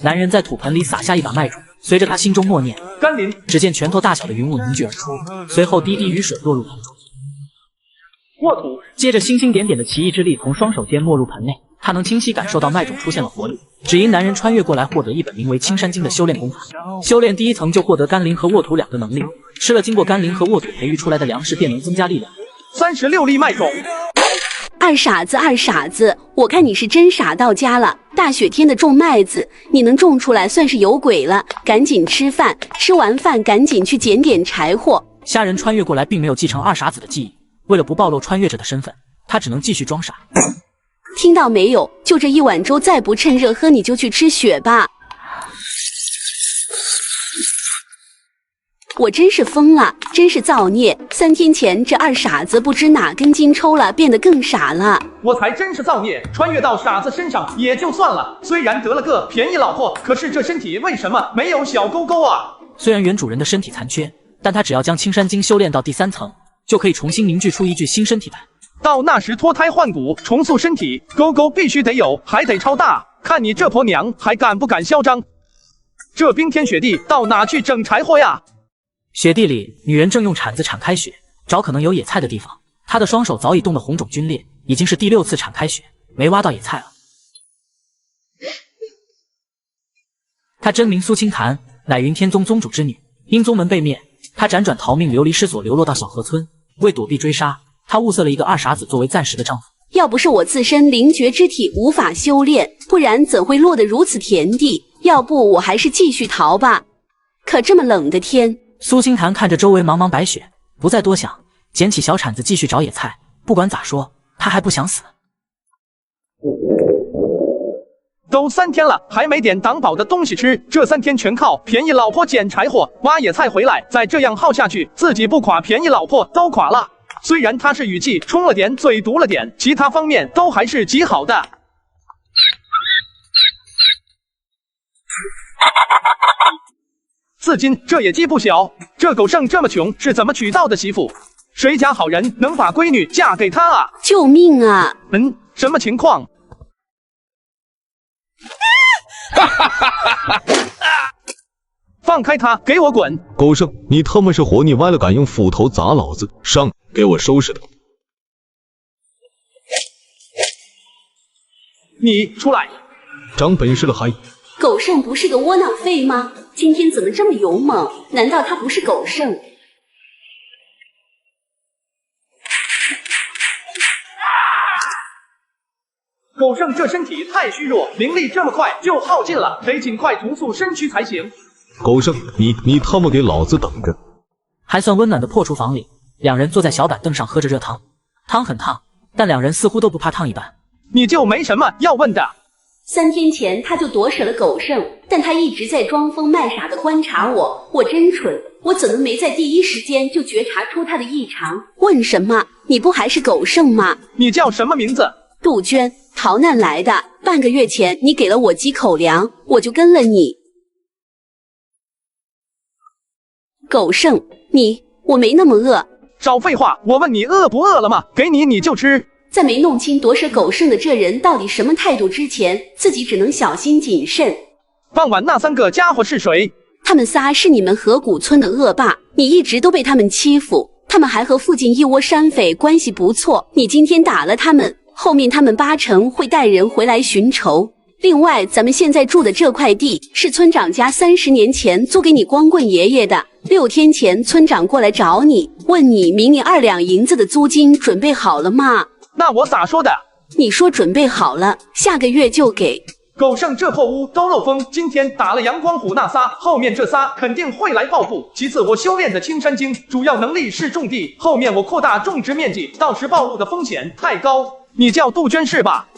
男人在土盆里撒下一把麦种，随着他心中默念甘霖，只见拳头大小的云雾凝聚而出，随后滴滴雨水落入盆中。沃土，接着星星点点的奇异之力从双手间没入盆内，他能清晰感受到麦种出现了活力。只因男人穿越过来获得一本名为《青山经》的修炼功法，修炼第一层就获得甘霖和沃土两个能力，吃了经过甘霖和沃土培育出来的粮食便能增加力量。36粒麦种。二傻子，二傻子，我看你是真傻到家了。大雪天的种麦子，你能种出来算是有鬼了。赶紧吃饭，吃完饭赶紧去捡点柴火。虾仁穿越过来并没有继承二傻子的记忆，为了不暴露穿越者的身份，他只能继续装傻。听到没有？就这一碗粥，再不趁热喝，你就去吃雪吧。我真是疯了，真是造孽！3天前这二傻子不知哪根筋抽了，变得更傻了。我才真是造孽，穿越到傻子身上也就算了，虽然得了个便宜老婆，可是这身体为什么没有小沟沟啊？虽然原主人的身体残缺，但他只要将青山经修炼到第3层，就可以重新凝聚出一具新身体来。到那时脱胎换骨，重塑身体，沟沟必须得有，还得超大。看你这婆娘还敢不敢嚣张？这冰天雪地，到哪去整柴火呀？雪地里，女人正用铲子铲开雪，找可能有野菜的地方。她的双手早已冻得红肿皲裂，已经是第6次铲开雪，没挖到野菜了。她真名苏清潭，乃云天宗宗主之女，因宗门被灭，她辗转逃命，流离失所，流落到小河村。为躲避追杀，她物色了一个二傻子作为暂时的丈夫。要不是我自身灵绝之体无法修炼，不然怎会落得如此田地？要不我还是继续逃吧。可这么冷的天，苏清潭看着周围茫茫白雪，不再多想，捡起小铲子继续找野菜。不管咋说，他还不想死。都3天了，还没点挡饱的东西吃，这3天全靠便宜老婆捡柴火、挖野菜回来，再这样耗下去，自己不垮，便宜老婆都垮了。虽然他是语气冲了点，嘴毒了点，其他方面都还是极好的。4斤，这也鸡不小。这狗剩这么穷，是怎么娶到的媳妇？谁家好人能把闺女嫁给他啊？救命啊！什么情况？放开他，给我滚！狗剩，你他妈是活腻歪了，敢用斧头砸老子！上，给我收拾他！你出来！长本事了还？狗剩不是个窝囊废吗？今天怎么这么勇猛？难道他不是狗剩？狗剩这身体太虚弱，灵力这么快就耗尽了，得尽快重塑身躯才行。狗剩，你他妈给老子等着！还算温暖的破厨房里，两人坐在小板凳上喝着热汤，汤很烫，但两人似乎都不怕烫一般。你就没什么要问的？3天前他就夺舍了狗剩，但他一直在装疯卖傻的观察我，我真蠢，我怎么没在第一时间就觉察出他的异常？问什么？你不还是狗剩吗？你叫什么名字？杜鹃，逃难来的。半个月前你给了我几口粮，我就跟了你。狗剩，我没那么饿。少废话，我问你饿不饿了吗？给你就吃。在没弄清夺舍狗剩的这人到底什么态度之前，自己只能小心谨慎。傍晚那3个家伙是谁？他们仨是你们河谷村的恶霸，你一直都被他们欺负，他们还和附近一窝山匪关系不错，你今天打了他们，后面他们8成会带人回来寻仇。另外，咱们现在住的这块地是村长家30年前租给你光棍爷爷的。6天前，村长过来找你，问你明年2两银子的租金准备好了吗？那我咋说的？你说准备好了，下个月就给。狗剩这破屋都漏风，今天打了阳光虎那仨，后面这仨肯定会来报复。其次，我修炼的青山经主要能力是种地，后面我扩大种植面积，到时暴露的风险太高。你叫杜鹃是吧？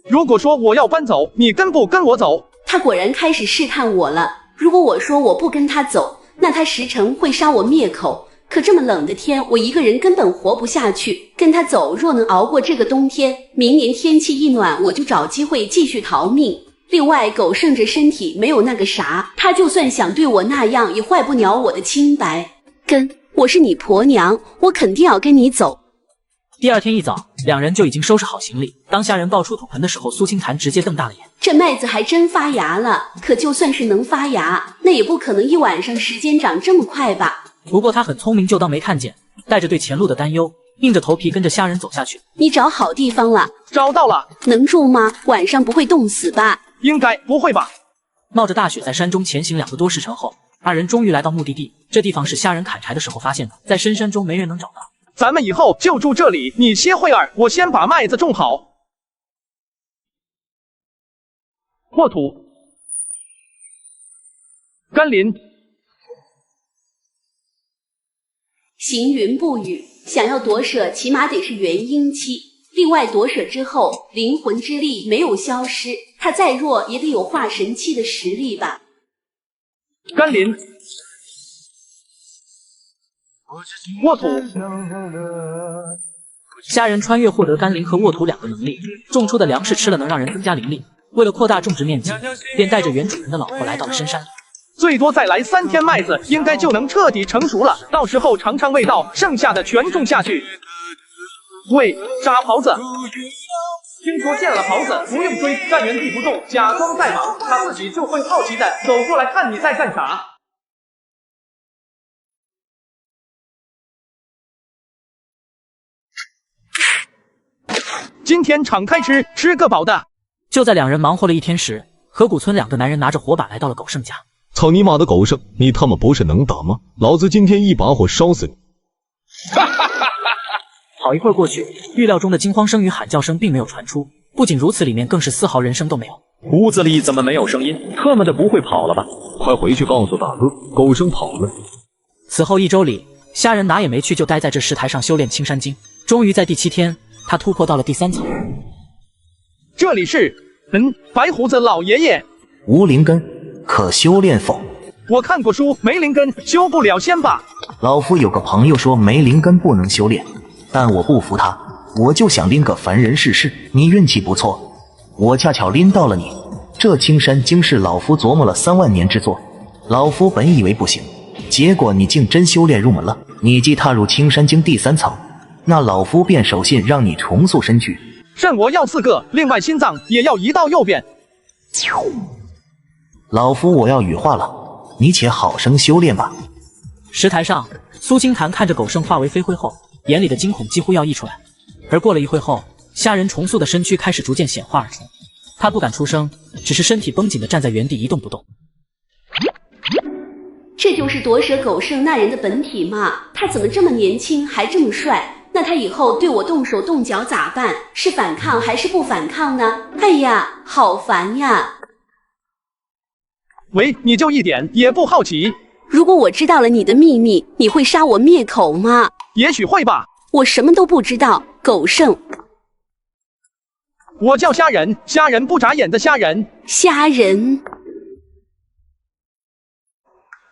如果说我要搬走，你跟不跟我走？他果然开始试探我了。如果我说我不跟他走，那他10成会杀我灭口。可这么冷的天，我一个人根本活不下去。跟他走，若能熬过这个冬天，明年天气一暖，我就找机会继续逃命。另外，狗剩着身体没有那个啥，他就算想对我那样，也坏不了我的清白。我是你婆娘，我肯定要跟你走。第二天一早，两人就已经收拾好行李。当虾仁抱出土盆的时候，苏清潭直接瞪大了眼。这麦子还真发芽了，可就算是能发芽，那也不可能一晚上时间长这么快吧？不过他很聪明，就当没看见，带着对前路的担忧，硬着头皮跟着虾仁走下去。你找好地方了？找到了。能住吗？晚上不会冻死吧？应该不会吧？冒着大雪在山中前行2个多时辰后，二人终于来到目的地。这地方是虾仁砍柴的时候发现的，在深山中没人能找到。咱们以后就住这里，你歇会儿，我先把麦子种好。破土，甘霖。行云布雨，想要夺舍，起码得是元婴期。另外，夺舍之后，灵魂之力没有消失，他再弱也得有化神期的实力吧？甘霖，沃土。虾仁穿越获得甘霖和沃土2个能力，种出的粮食吃了能让人增加灵力。为了扩大种植面积，便带着原主人的老婆来到了深山里。最多再来3天，麦子应该就能彻底成熟了。到时候尝尝味道，剩下的全种下去。喂，扎狍子。听说见了狍子不用追，站原地不动，假装在忙，他自己就会好奇的走过来看你在干啥。今天敞开吃，吃个饱的。就在两人忙活了1天时，河谷村2个男人拿着火把来到了狗剩家。操你妈的狗剩，你他妈不是能打吗？老子今天一把火烧死你！好一会儿过去，预料中的惊慌声与喊叫声并没有传出，不仅如此，里面更是丝毫人声都没有。屋子里怎么没有声音？特么的不会跑了吧？快回去告诉大哥，狗剩跑了。此后1周里，虾仁哪也没去，就待在这石台上修炼青山经。终于在第7天，他突破到了第3层。这里是白胡子老爷爷。无灵根可修炼否？我看过书，没灵根修不了仙吧？老夫有个朋友说没灵根不能修炼，但我不服他，我就想拎个凡人试试。你运气不错，我恰巧拎到了你。这青山经是老夫琢磨了3万年之作，老夫本以为不行，结果你竟真修炼入门了。你既踏入青山经第3层，那老夫便守信让你重塑身躯。肾我要4个，另外心脏也要移到右边。老夫我要羽化了，你且好生修炼吧。石台上，苏清潭看着狗剩化为飞灰后，眼里的惊恐几乎要溢出来。而过了1会后，虾仁重塑的身躯开始逐渐显化而出。他不敢出声，只是身体绷紧地站在原地一动不动。这就是夺舍狗剩那人的本体吗？他怎么这么年轻还这么帅？那他以后对我动手动脚咋办？是反抗还是不反抗呢？哎呀，好烦呀！喂，你就一点也不好奇？如果我知道了你的秘密，你会杀我灭口吗？也许会吧。我什么都不知道。狗剩，我叫虾仁，虾仁不眨眼的虾仁。虾仁。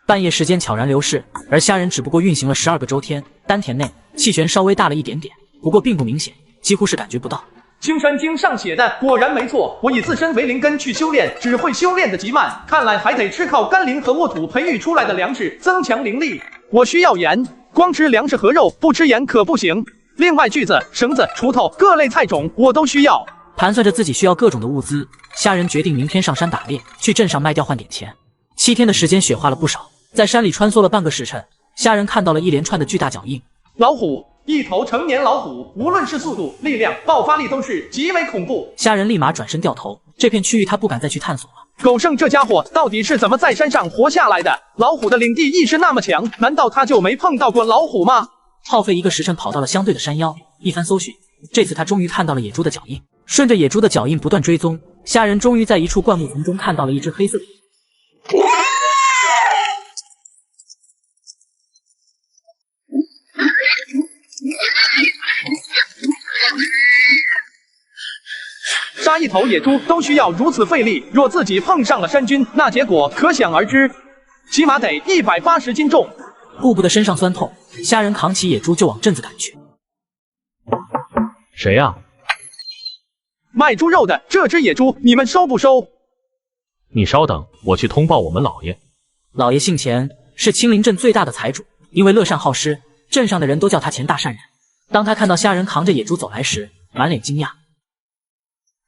半夜时间悄然流逝，而虾仁只不过运行了12个周天，丹田内气旋稍微大了一点点，不过并不明显，几乎是感觉不到。青山经上写的果然没错，我以自身为灵根去修炼，只会修炼的极慢，看来还得吃靠甘霖和沃土培育出来的粮食增强灵力。我需要盐，光吃粮食和肉，不吃盐可不行。另外锯子、绳子、锄头、各类菜种我都需要。盘算着自己需要各种的物资，虾仁决定明天上山打猎，去镇上卖掉换点钱。7天的时间雪化了不少，在山里穿梭了半个时辰，虾仁看到了一连串的巨大脚印。老虎，一头成年老虎，无论是速度、力量、爆发力都是极为恐怖。虾仁立马转身掉头，这片区域他不敢再去探索了。狗剩这家伙到底是怎么在山上活下来的？老虎的领地意识那么强，难道他就没碰到过老虎吗？耗费1个时辰跑到了相对的山腰，一番搜寻，这次他终于看到了野猪的脚印。顺着野猪的脚印不断追踪，虾仁终于在一处灌木丛中看到了一只黑色的。杀一头野猪都需要如此费力，若自己碰上了山军，那结果可想而知，起码得180斤重。顾不得身上酸痛，虾仁扛起野猪就往镇子赶去。谁呀？卖猪肉的，这只野猪你们收不收？你稍等，我去通报我们老爷。老爷姓钱，是青林镇最大的财主，因为乐善好施，镇上的人都叫他钱大善人。当他看到虾仁扛着野猪走来时，满脸惊讶。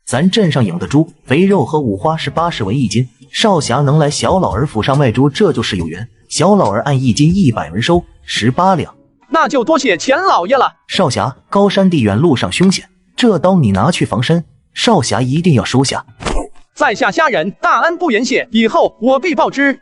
咱镇上养的猪，肥肉和五花是80为一斤。少侠能来小老儿府上卖猪，这就是有缘。小老儿按1斤100文收，18两。那就多谢钱老爷了。少侠，高山地远，路上凶险，这刀你拿去防身，少侠一定要收下。在下虾仁，大恩不言谢，以后我必报之。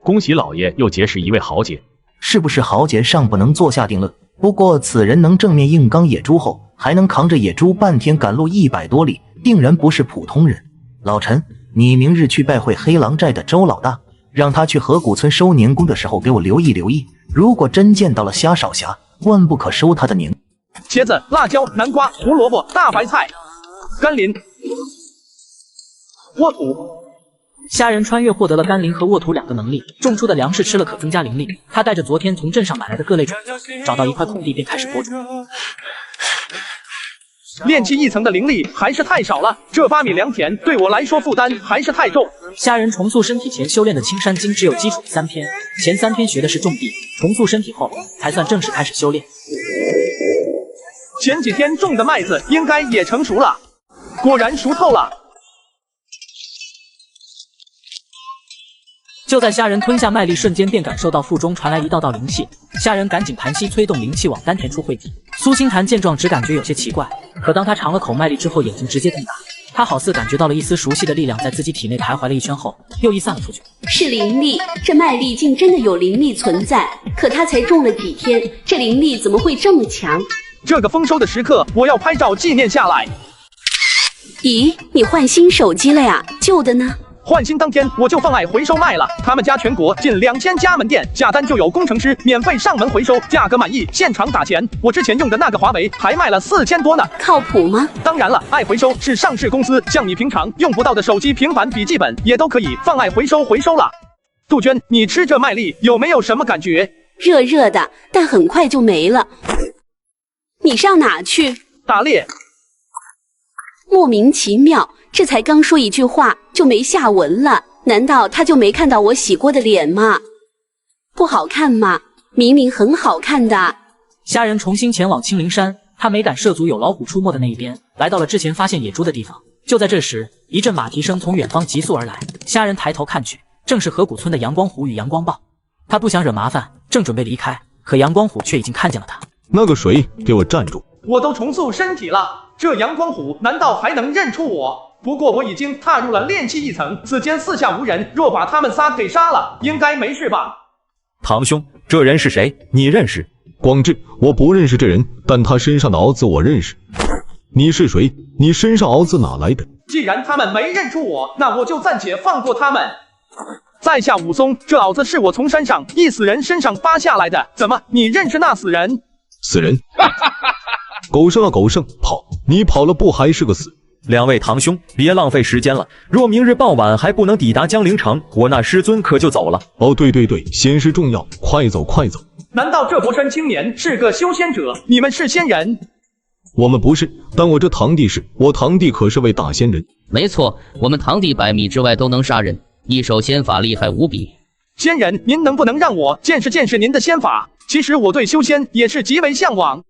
恭喜老爷又结识一位豪杰。是不是豪杰尚不能做下定论，不过此人能正面硬刚野猪后，还能扛着野猪半天赶路100多里，定然不是普通人。老陈，你明日去拜会黑狼寨的周老大，让他去河谷村收年功的时候给我留意留意，如果真见到了虾少侠，万不可收他的年。茄子、辣椒、南瓜、胡萝卜、大白菜、甘霖、沃土。虾仁穿越获得了甘霖和沃土2个能力，种出的粮食吃了可增加灵力。他带着昨天从镇上买来的各类种子，找到一块空地便开始播种。炼气1层的灵力还是太少了，这8米良田对我来说负担还是太重。虾仁重塑身体前修炼的青山经只有基础3篇，前3篇学的是种地，重塑身体后才算正式开始修炼。前几天种的麦子应该也成熟了，果然熟透了。就在虾仁吞下麦粒瞬间，便感受到腹中传来一道道灵气。虾仁赶紧盘膝催动灵气往丹田处汇集。苏星潭见状只感觉有些奇怪，可当他尝了口麦粒之后，眼睛直接瞪大。他好似感觉到了一丝熟悉的力量在自己体内徘徊了一圈后，又溢散了出去。是灵力，这麦粒竟真的有灵力存在。可他才种了几天，这灵力怎么会这么强？这个丰收的时刻，我要拍照纪念下来。咦，你换新手机了呀？旧的呢？换新当天我就放爱回收卖了，他们家全国近2000家门店，下单就有工程师免费上门回收，价格满意现场打钱。我之前用的那个华为还卖了4000多呢，靠谱吗？当然了，爱回收是上市公司，像你平常用不到的手机、平板、笔记本也都可以放爱回收了。杜鹃，你吃这麦粒有没有什么感觉？热热的，但很快就没了。你上哪去？打猎。莫名其妙，这才刚说一句话就没下文了，难道他就没看到我洗过的脸吗？不好看吗？明明很好看的。虾仁重新前往青灵山，他没敢涉足有老虎出没的那一边，来到了之前发现野猪的地方。就在这时，一阵马蹄声从远方急速而来，虾仁抬头看去，正是河谷村的阳光虎与阳光豹。他不想惹麻烦，正准备离开，可阳光虎却已经看见了他。那个谁，给我站住！我都重塑身体了，这阳光虎难道还能认出我？不过我已经踏入了炼气1层，此间四下无人，若把他们仨给杀了，应该没事吧？堂兄，这人是谁？你认识？广志，我不认识这人，但他身上的鳌子我认识。你是谁？你身上鳌子哪来的？既然他们没认出我，那我就暂且放过他们。在下武松，这鳌子是我从山上一死人身上扒下来的。怎么，你认识那死人？死人？狗剩啊狗剩，跑！你跑了不还是个死？两位堂兄，别浪费时间了。若明日傍晚还不能抵达江陵城，我那师尊可就走了。哦，对对对，仙事重要，快走快走。难道这博山青年是个修仙者？你们是仙人？我们不是，但我这堂弟是，我堂弟可是位大仙人。没错，我们堂弟100米之外都能杀人，一手仙法厉害无比。仙人，您能不能让我见识见识您的仙法？其实我对修仙也是极为向往。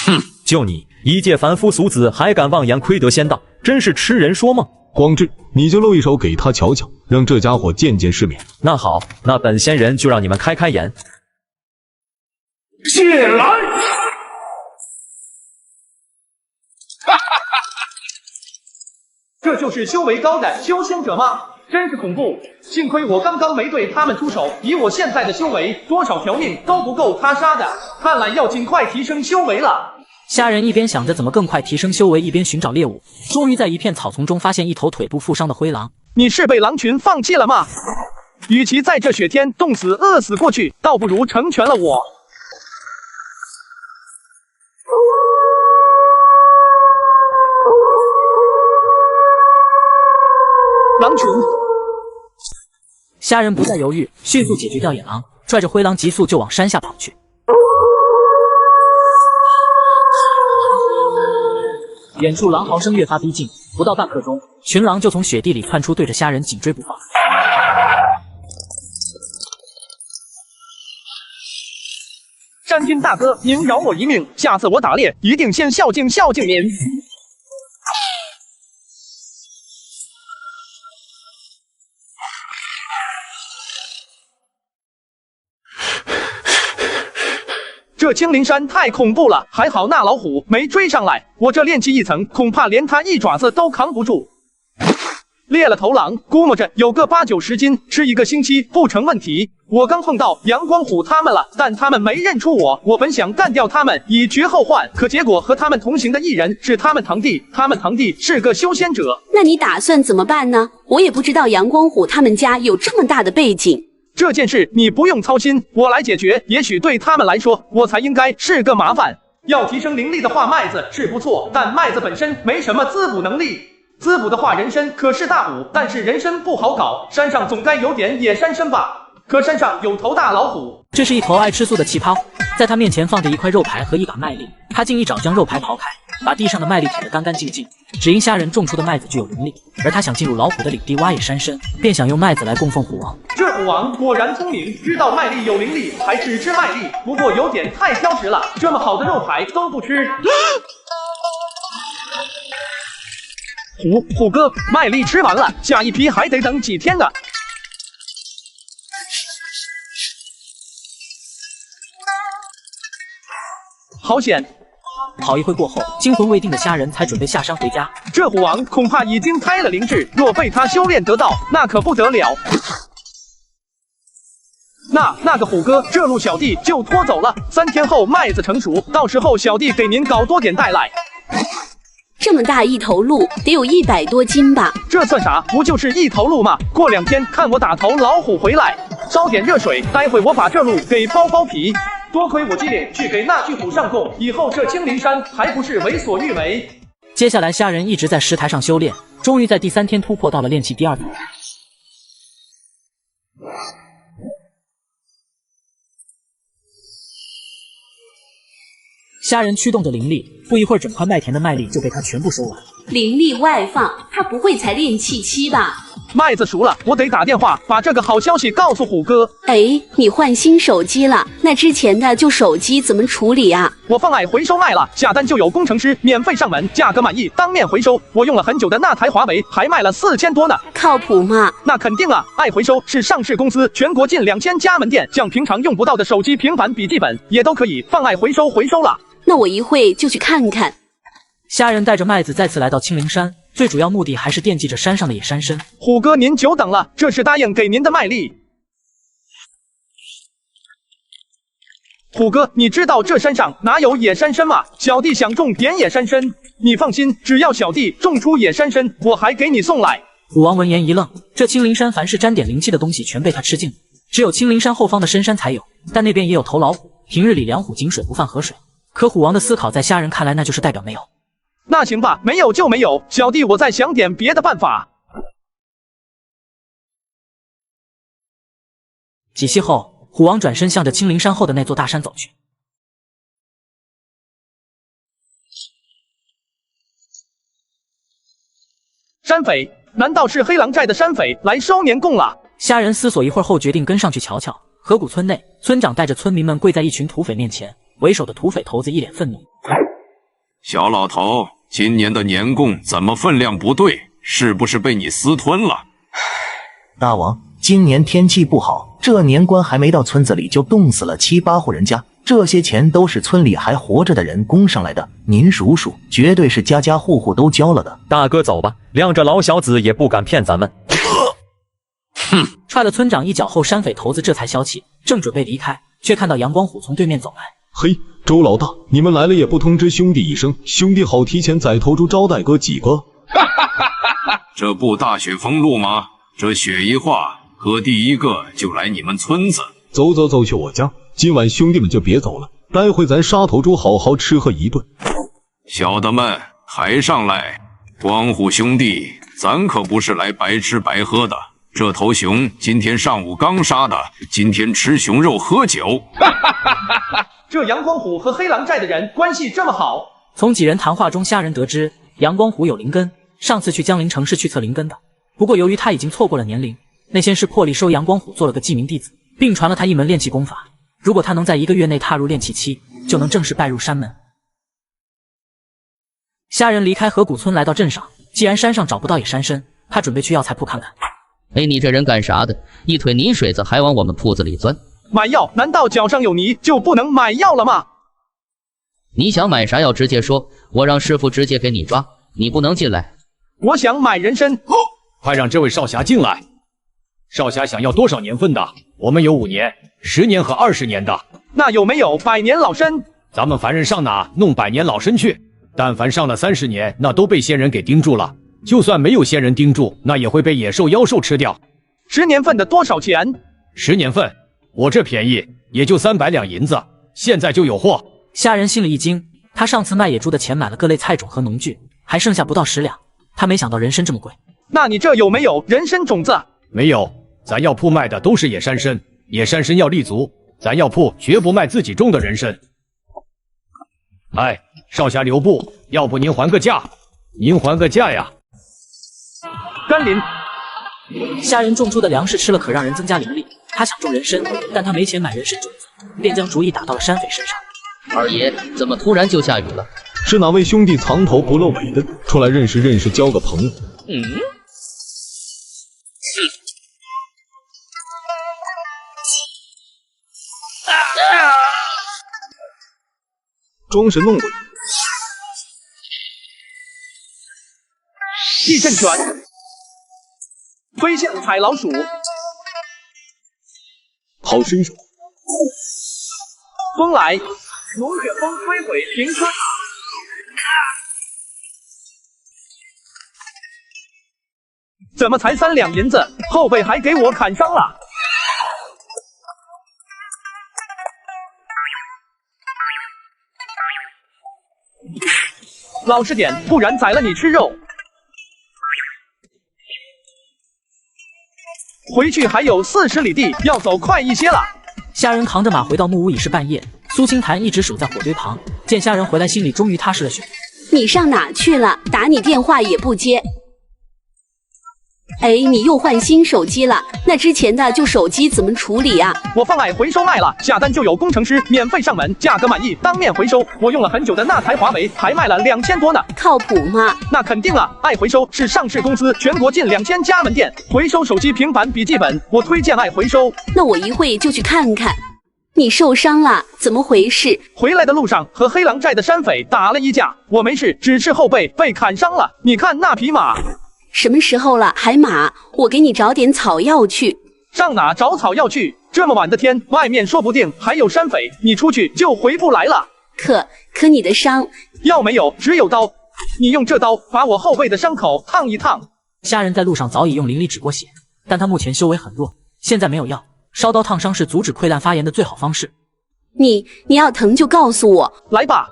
哼，就你一介凡夫俗子，还敢妄言窥得仙道，真是痴人说梦。广志，你就露一手给他瞧瞧，让这家伙见见世面。那好，那本仙人就让你们开开眼。进来！这就是修为高的修仙者吗？真是恐怖！幸亏我刚刚没对他们出手，以我现在的修为，多少条命都不够他杀的。看来要尽快提升修为了。虾仁一边想着怎么更快提升修为，一边寻找猎物，终于在一片草丛中发现一头腿部负伤的灰狼。你是被狼群放弃了吗？与其在这雪天冻死饿死过去，倒不如成全了我。狼群！虾仁不再犹豫，迅速解决掉野狼，拽着灰狼急速就往山下跑去。远处狼嚎声越发逼近，不到半刻钟，群狼就从雪地里窜出，对着虾仁紧追不放。山君大哥，您饶我一命，下次我打猎一定先孝敬您。这青灵山太恐怖了，还好那老虎没追上来，我这炼气一层，恐怕连它一爪子都扛不住。猎了头狼，估摸着有个8、90斤，吃1个星期不成问题。我刚碰到阳光虎他们了，但他们没认出我。我本想干掉他们，以绝后患，可结果和他们同行的一人是他们堂弟，他们堂弟是个修仙者。那你打算怎么办呢？我也不知道阳光虎他们家有这么大的背景。这件事你不用操心，我来解决。也许对他们来说，我才应该是个麻烦。要提升灵力的话，麦子是不错，但麦子本身没什么滋补能力。滋补的话，人参可是大补，但是人参不好搞。山上总该有点野山参吧？可山上有头大老虎。这是一头爱吃素的奇葩虎，在他面前放着一块肉排和一把麦粒，他竟一掌将肉排刨开，把地上的麦粒舔得干干净净。只因虾仁种出的麦子具有灵力，而他想进入老虎的领地挖野山参，便想用麦子来供奉虎王。这虎王果然聪明，知道麦粒有灵力，还只吃麦粒，不过有点太挑食了，这么好的肉排都不吃。虎哥，麦粒吃完了，下一批还得等几天呢。好险！好一会过后，惊魂未定的虾仁才准备下山回家。这虎王恐怕已经开了灵智，若被他修炼得道，那可不得了。那个虎哥，这路小弟就拖走了。3天后麦子成熟，到时候小弟给您搞多点带来。这么大一头鹿，得有100多斤吧？这算啥？不就是一头鹿吗？过2天看我打头老虎回来，烧点热水，待会我把这鹿给剥皮。多亏我机灵去给那具虎上供，以后这青灵山还不是为所欲为。接下来虾仁一直在石台上修炼，终于在第3天突破到了炼气第2层。虾仁驱动着灵力，不一会儿，整块麦田的麦粒就被他全部收完。灵力外放，他不会才炼气期吧？麦子熟了，我得打电话把这个好消息告诉虎哥。哎，你换新手机了？那之前的旧手机怎么处理啊？我放爱回收卖了，下单就有工程师免费上门，价格满意当面回收。我用了很久的那台华为还卖了4000多呢。靠谱吗？那肯定啊，爱回收是上市公司，全国近2000家门店，像平常用不到的手机、平板、笔记本也都可以放爱回收了。那我一会就去看看。虾仁带着麦子再次来到青灵山，最主要目的还是惦记着山上的野山参。虎哥您久等了，这是答应给您的麦粒。虎哥，你知道这山上哪有野山参吗？小弟想种点野山参，你放心，只要小弟种出野山参，我还给你送来。虎王闻言一愣，这青灵山凡是沾点灵气的东西全被他吃尽了，只有青灵山后方的深山才有，但那边也有头老虎，平日里两虎井水不犯河水。可虎王的思考在虾仁看来那就是代表没有。那行吧，没有就没有，小弟我再想点别的办法。几息后，虎王转身向着青灵山后的那座大山走去。山匪，难道是黑狼寨的山匪来收年贡了？虾仁思索一会儿后，决定跟上去瞧瞧。河谷村内，村长带着村民们跪在一群土匪面前，为首的土匪头子一脸愤怒：“小老头，今年的年贡怎么分量不对？是不是被你私吞了？”大王，今年天气不好，这年关还没到村子里就冻死了7、8户人家，这些钱都是村里还活着的人供上来的，您数数，绝对是家家户户都交了的。大哥走吧，谅这老小子也不敢骗咱们。哼！踹了村长一脚后，山匪头子这才消气，正准备离开，却看到阳光虎从对面走来。嘿，周老大，你们来了也不通知兄弟一声，兄弟好提前宰头猪招待哥几个。这不大雪封路吗？这雪一化，哥第一个就来你们村子。走走走，去我家。今晚兄弟们就别走了，待会咱杀头猪好好吃喝一顿。小的们，抬上来！光虎兄弟，咱可不是来白吃白喝的。这头熊今天上午刚杀的，今天吃熊肉喝酒。这阳光虎和黑狼寨的人关系这么好。从几人谈话中，虾仁得知阳光虎有灵根，上次去江陵城是去测灵根的。不过由于他已经错过了年龄，那先是破例收阳光虎做了个记名弟子，并传了他一门炼气功法。如果他能在1个月内踏入炼气期，就能正式拜入山门。虾仁离开河谷村来到镇上，既然山上找不到野山参，他准备去药材铺看看。哎，你这人干啥的？一腿泥水子还往我们铺子里钻？买药难道脚上有泥就不能买药了吗？你想买啥药直接说，我让师傅直接给你抓，你不能进来。我想买人参。快让这位少侠进来。少侠想要多少年份的？我们有5年、10年和20年的。那有没有100年老参？咱们凡人上哪弄100年老参去？但凡上了30年，那都被仙人给盯住了。就算没有仙人盯住，那也会被野兽妖兽吃掉。10年份的多少钱？10年份，我这便宜，也就300两银子，现在就有货。虾仁心里一惊，他上次卖野猪的钱买了各类菜种和农具，还剩下不到10两。他没想到人参这么贵。那你这有没有人参种子？没有，咱药铺卖的都是野山参，野山参要立足，咱药铺绝不卖自己种的人参。哎，少侠留步，要不您还个价？您还个价呀！甘霖，虾仁种出的粮食吃了可让人增加灵力，他想种人参，但他没钱买人参种子，便将主意打到了山匪身上。二爷，怎么突然就下雨了？是哪位兄弟藏头不露尾的，出来认识认识，交个朋友？装神弄鬼，地震拳，飞象踩老鼠，好身手。风来，龙卷风摧毁平川塔。怎么才3两银子，后背还给我砍伤了？老实点，不然宰了你吃肉。回去还有40里地，要走快一些了。虾仁扛着马回到木屋已是半夜，苏清潭一直守在火堆旁，见虾仁回来，心里终于踏实了许多。你上哪去了？打你电话也不接。哎，你又换新手机了？那之前的旧手机怎么处理啊？我放爱回收卖了，下单就有工程师免费上门，价格满意当面回收。我用了很久的那台华为还卖了2000多呢，靠谱吗？那肯定了，爱回收是上市公司，全国近2000家门店，回收手机、平板、笔记本，我推荐爱回收。那我一会就去看看。你受伤了？怎么回事？回来的路上和黑狼寨的山匪打了一架，我没事，只是后背被砍伤了。你看那匹马。什么时候了还马？我给你找点草药去。上哪找草药去？这么晚的天，外面说不定还有山匪，你出去就回不来了。可你的伤？药没有，只有刀。你用这刀把我后背的伤口烫一烫。虾仁在路上早已用灵力止过血，但他目前修为很弱，现在没有药，烧刀烫伤是阻止溃烂发炎的最好方式。你要疼就告诉我。来吧。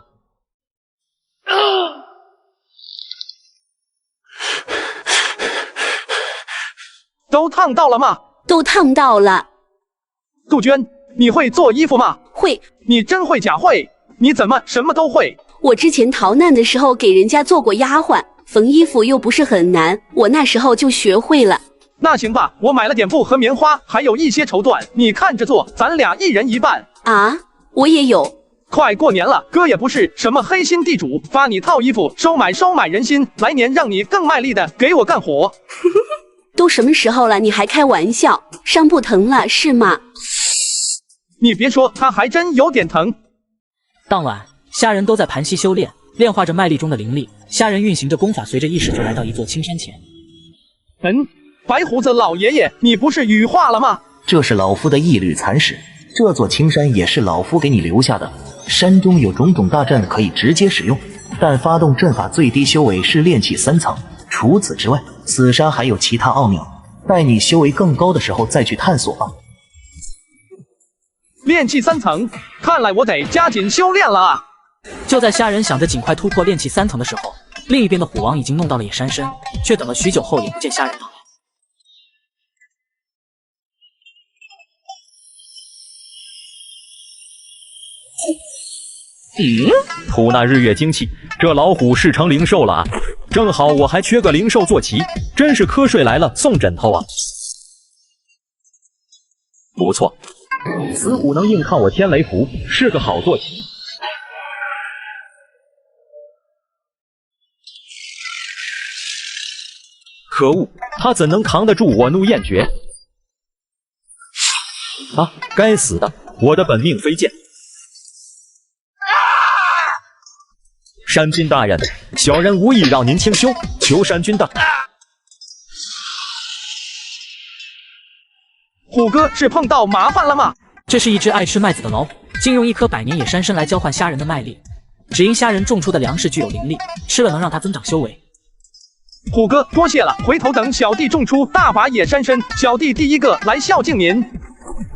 都烫到了吗？都烫到了。杜鹃，你会做衣服吗？会。你真会假会？你怎么什么都会？我之前逃难的时候给人家做过丫鬟，缝衣服又不是很难，我那时候就学会了。那行吧，我买了点布和棉花，还有一些绸缎，你看着做，咱俩1人1半。啊，我也有。快过年了，哥也不是什么黑心地主，发你套衣服，收买人心，来年让你更卖力的给我干活。都什么时候了，你还开玩笑？伤不疼了是吗？你别说，他还真有点疼。当晚，虾仁都在盘膝修炼，炼化着脉力中的灵力。虾仁运行着功法，随着意识就来到一座青山前。白胡子老爷爷，你不是羽化了吗？这是老夫的一缕残矢，这座青山也是老夫给你留下的。山中有种种大阵可以直接使用，但发动阵法最低修为是炼气3层。除此之外，此山还有其他奥妙，待你修为更高的时候再去探索吧。炼气3层，看来我得加紧修炼了啊！就在虾仁想着尽快突破炼气3层的时候，另一边的虎王已经弄到了野山参，却等了许久后也不见虾仁到来。吐纳日月精气，这老虎是成灵兽了啊！正好我还缺个灵兽坐骑，真是瞌睡来了送枕头啊！不错，此虎能硬抗我天雷符，是个好坐骑。可恶，他怎能扛得住我怒焰诀？啊！该死的，我的本命飞剑！山君大人，小人无意让您听羞，求山君的。虎哥是碰到麻烦了吗？这是一只爱吃麦子的老虎，竟用一颗百年野山参来交换虾仁的麦粒，只因虾仁种出的粮食具有灵力，吃了能让它增长修为。虎哥多谢了，回头等小弟种出大把野山参，小弟第一个来孝敬您。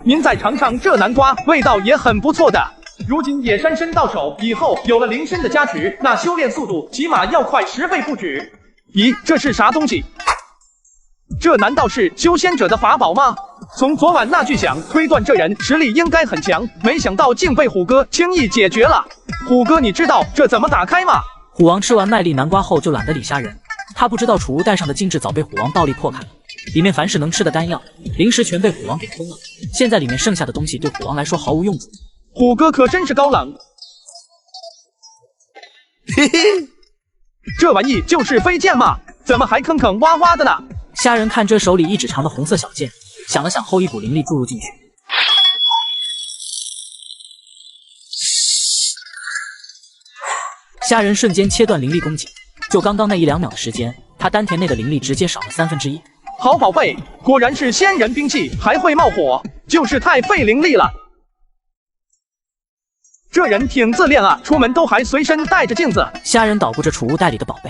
您再尝尝这南瓜，味道也很不错的。如今野山参到手，以后有了灵参的加持，那修炼速度起码要快10倍不止。咦，这是啥东西？这难道是修仙者的法宝吗？从昨晚那巨响推断，这人实力应该很强，没想到竟被虎哥轻易解决了。虎哥，你知道这怎么打开吗？虎王吃完麦粒南瓜后就懒得理虾仁，他不知道储物袋上的精致早被虎王暴力破开了，里面凡是能吃的丹药、零食全被虎王给吞了，现在里面剩下的东西对虎王来说毫无用处。虎哥可真是高冷。嘿嘿，这玩意就是飞剑嘛，怎么还坑坑洼洼的呢？虾仁看这手里一指长的红色小剑，想了想后，一股灵力注入进去。虾仁瞬间切断灵力供给，就刚刚那1-2秒的时间，他丹田内的灵力直接少了1/3。好宝贝，果然是仙人兵器，还会冒火，就是太费灵力了。这人挺自恋啊，出门都还随身带着镜子。虾仁捣鼓着储物袋里的宝贝，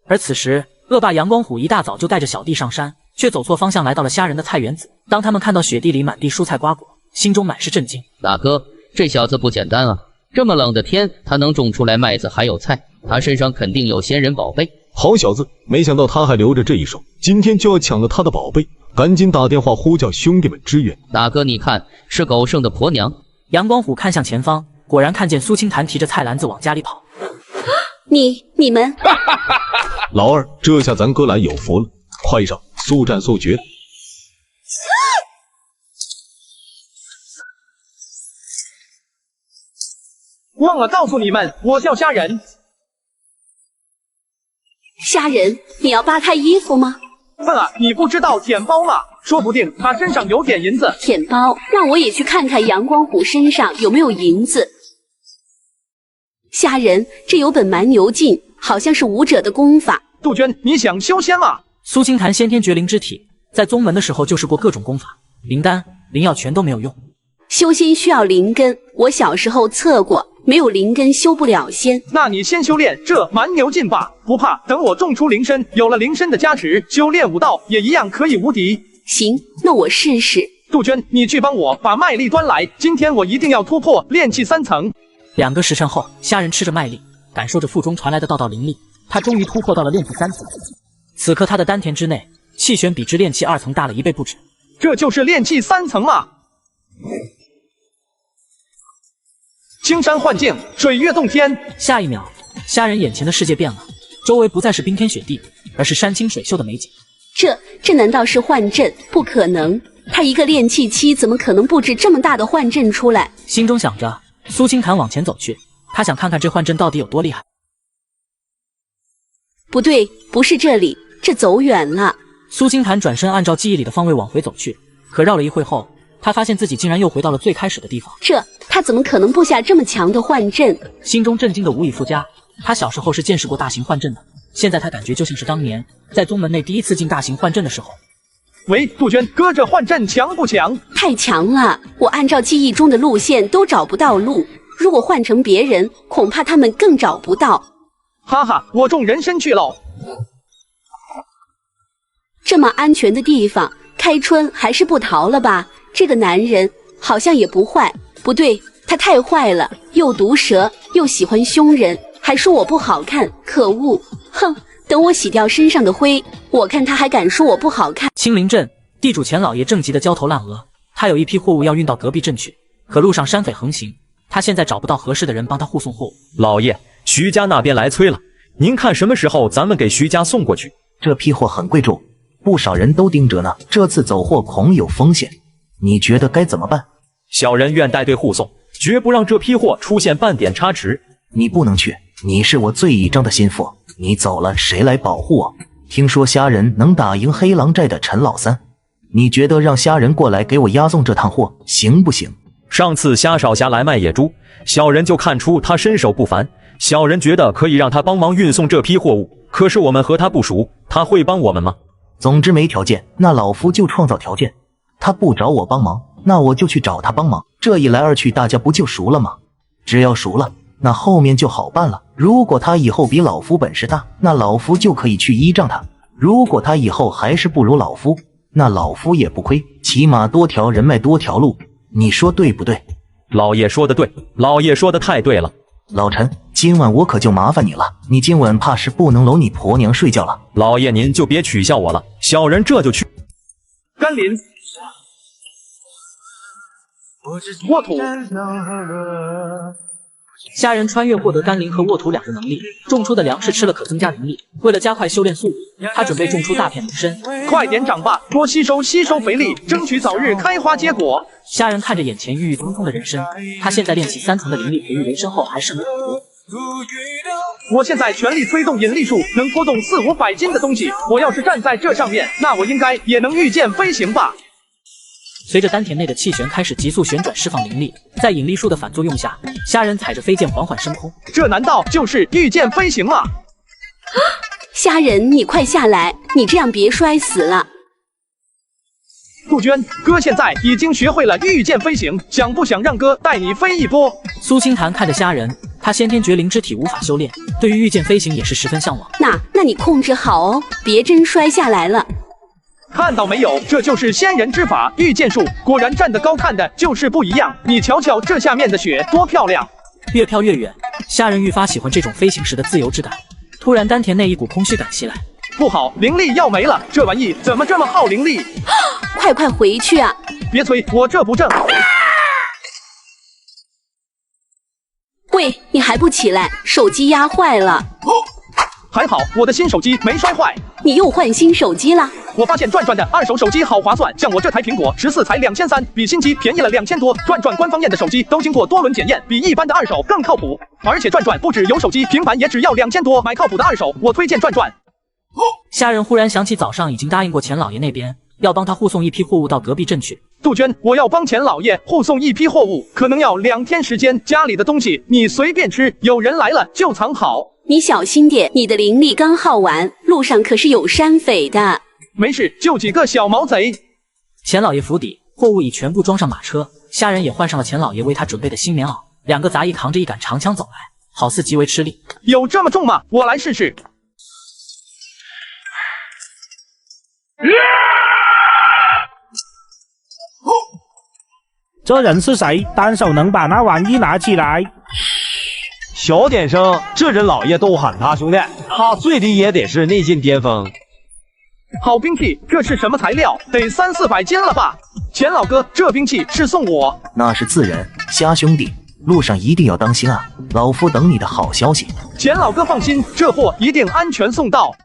而此时恶霸阳光虎一大早就带着小弟上山，却走错方向来到了虾仁的菜园子。当他们看到雪地里满地蔬菜瓜果，心中满是震惊。大哥，这小子不简单啊！这么冷的天，他能种出来麦子还有菜，他身上肯定有仙人宝贝。好小子，没想到他还留着这一手，今天就要抢了他的宝贝，赶紧打电话呼叫兄弟们支援。大哥，你看，是狗剩的婆娘。阳光虎看向前方，果然看见苏清潭提着菜篮子往家里跑。你们老二，这下咱哥俩有福了，快上，速战速决。忘了告诉你们，我叫虾仁。虾仁，你要扒他衣服吗？笨啊，你不知道舔包吗？说不定他身上有点银子。舔包，让我也去看看阳光虎身上有没有银子。虾仁，这有本蛮牛劲，好像是武者的功法。杜鹃，你想修仙吗？苏清潭先天绝灵之体，在宗门的时候就试过各种功法，灵丹、灵药全都没有用。修仙需要灵根，我小时候测过，没有灵根修不了仙。那你先修炼这蛮牛劲吧，不怕，等我种出灵参，有了灵参的加持，修炼武道也一样可以无敌。行，那我试试。杜鹃，你去帮我把麦粒端来，今天我一定要突破炼气3层。2个时辰后，虾仁吃着麦粒，感受着腹中传来的道道灵力，他终于突破到了炼气3层。此刻他的丹田之内气旋比之炼气2层大了1倍不止。这就是炼气3层嘛！青山幻境，水月洞天。下一秒，虾仁眼前的世界变了，周围不再是冰天雪地，而是山清水秀的美景。这难道是幻阵？不可能，他一个炼气期怎么可能布置这么大的幻阵出来？心中想着，苏清潭往前走去，他想看看这幻阵到底有多厉害。不对，不是这里，这走远了。苏清潭转身按照记忆里的方位往回走去，可绕了一会后，他发现自己竟然又回到了最开始的地方。他怎么可能布下这么强的幻阵？心中震惊的无以复加。他小时候是见识过大型幻阵的，现在他感觉就像是当年在宗门内第一次进大型幻阵的时候。喂，杜鹃，哥这幻阵强不强？太强了，我按照记忆中的路线都找不到路，如果换成别人，恐怕他们更找不到。哈哈，我种人参去喽。这么安全的地方，开春还是不逃了吧？这个男人好像也不坏。不对，他太坏了，又毒舌，又喜欢凶人，还说我不好看，可恶！哼，等我洗掉身上的灰，我看他还敢说我不好看。青林镇地主钱老爷正急得焦头烂额，他有一批货物要运到隔壁镇去，可路上山匪横行，他现在找不到合适的人帮他护送货物。老爷，徐家那边来催了，您看什么时候咱们给徐家送过去？这批货很贵重，不少人都盯着呢，这次走货恐有风险，你觉得该怎么办？小人愿带队护送，绝不让这批货出现半点差池。你不能去，你是我最倚仗的心腹，你走了谁来保护我？听说虾仁能打赢黑狼寨的陈老三，你觉得让虾仁过来给我押送这趟货行不行？上次虾少侠来卖野猪，小人就看出他身手不凡，小人觉得可以让他帮忙运送这批货物。可是我们和他不熟，他会帮我们吗？总之没条件，那老夫就创造条件。他不找我帮忙，那我就去找他帮忙。这一来二去，大家不就熟了吗？只要熟了，那后面就好办了。如果他以后比老夫本事大，那老夫就可以去依仗他；如果他以后还是不如老夫，那老夫也不亏，起码多条人脉多条路。你说对不对？老爷说的对，老爷说的太对了。老陈，今晚我可就麻烦你了，你今晚怕是不能搂你婆娘睡觉了。老爷您就别取笑我了，小人这就去。甘霖，沃土。虾仁穿越获得甘霖和沃土两个能力，种出的粮食吃了可增加灵力。为了加快修炼速度，他准备种出大片灵参。快点长吧，多吸收肥力，争取早日开花结果。虾仁看着眼前郁郁葱葱的人参，他现在练习3层的灵力培育人参后还剩了很多。我现在全力推动引力术，能拖动4、500斤的东西。我要是站在这上面，那我应该也能御剑飞行吧。随着丹田内的气旋开始急速旋转，释放灵力，在引力术的反作用下，虾仁踩着飞剑缓缓升空。这难道就是御剑飞行吗？虾仁，你快下来，你这样别摔死了。杜鹃，哥现在已经学会了御剑飞行，想不想让哥带你飞一波？苏清潭看着虾仁，他先天绝灵之体无法修炼，对于御剑飞行也是十分向往。那你控制好哦，别真摔下来了。看到没有，这就是仙人之法，御剑术。果然站得高看的就是不一样。你瞧瞧这下面的雪多漂亮！越飘越远，虾仁愈发喜欢这种飞行时的自由之感。突然丹田内一股空虚感袭来，不好，灵力要没了！这玩意怎么这么耗灵力？快回去啊！别催，我这不正。喂，你还不起来？手机压坏了。还好我的新手机没摔坏。你又换新手机了？我发现转转的二手手机好划算，像我这台苹果14才2300，比新机便宜了2000多。转转官方验的手机都经过多轮检验，比一般的二手更靠谱。而且转转不只有手机，平板也只要2000多，买靠谱的二手，我推荐转转。虾仁忽然想起早上已经答应过钱老爷那边要帮他护送一批货物到隔壁镇去。杜鹃，我要帮钱老爷护送一批货物，可能要2天时间，家里的东西你随便吃，有人来了就藏好。你小心点，你的灵力刚耗完，路上可是有山匪的。没事，就几个小毛贼。钱老爷府邸货物已全部装上马车，虾仁也换上了钱老爷为他准备的新棉袄，两个杂役扛着一杆长枪走来，好似极为吃力。有这么重吗？我来试试。这人是谁？单手能把那玩意拿起来？小点声，这人老爷都喊他兄弟，他最低也得是内劲巅峰。好兵器，这是什么材料？得3、400斤了吧？钱老哥，这兵器是送我？那是自然，虾兄弟，路上一定要当心啊！老夫等你的好消息。钱老哥放心，这货一定安全送到。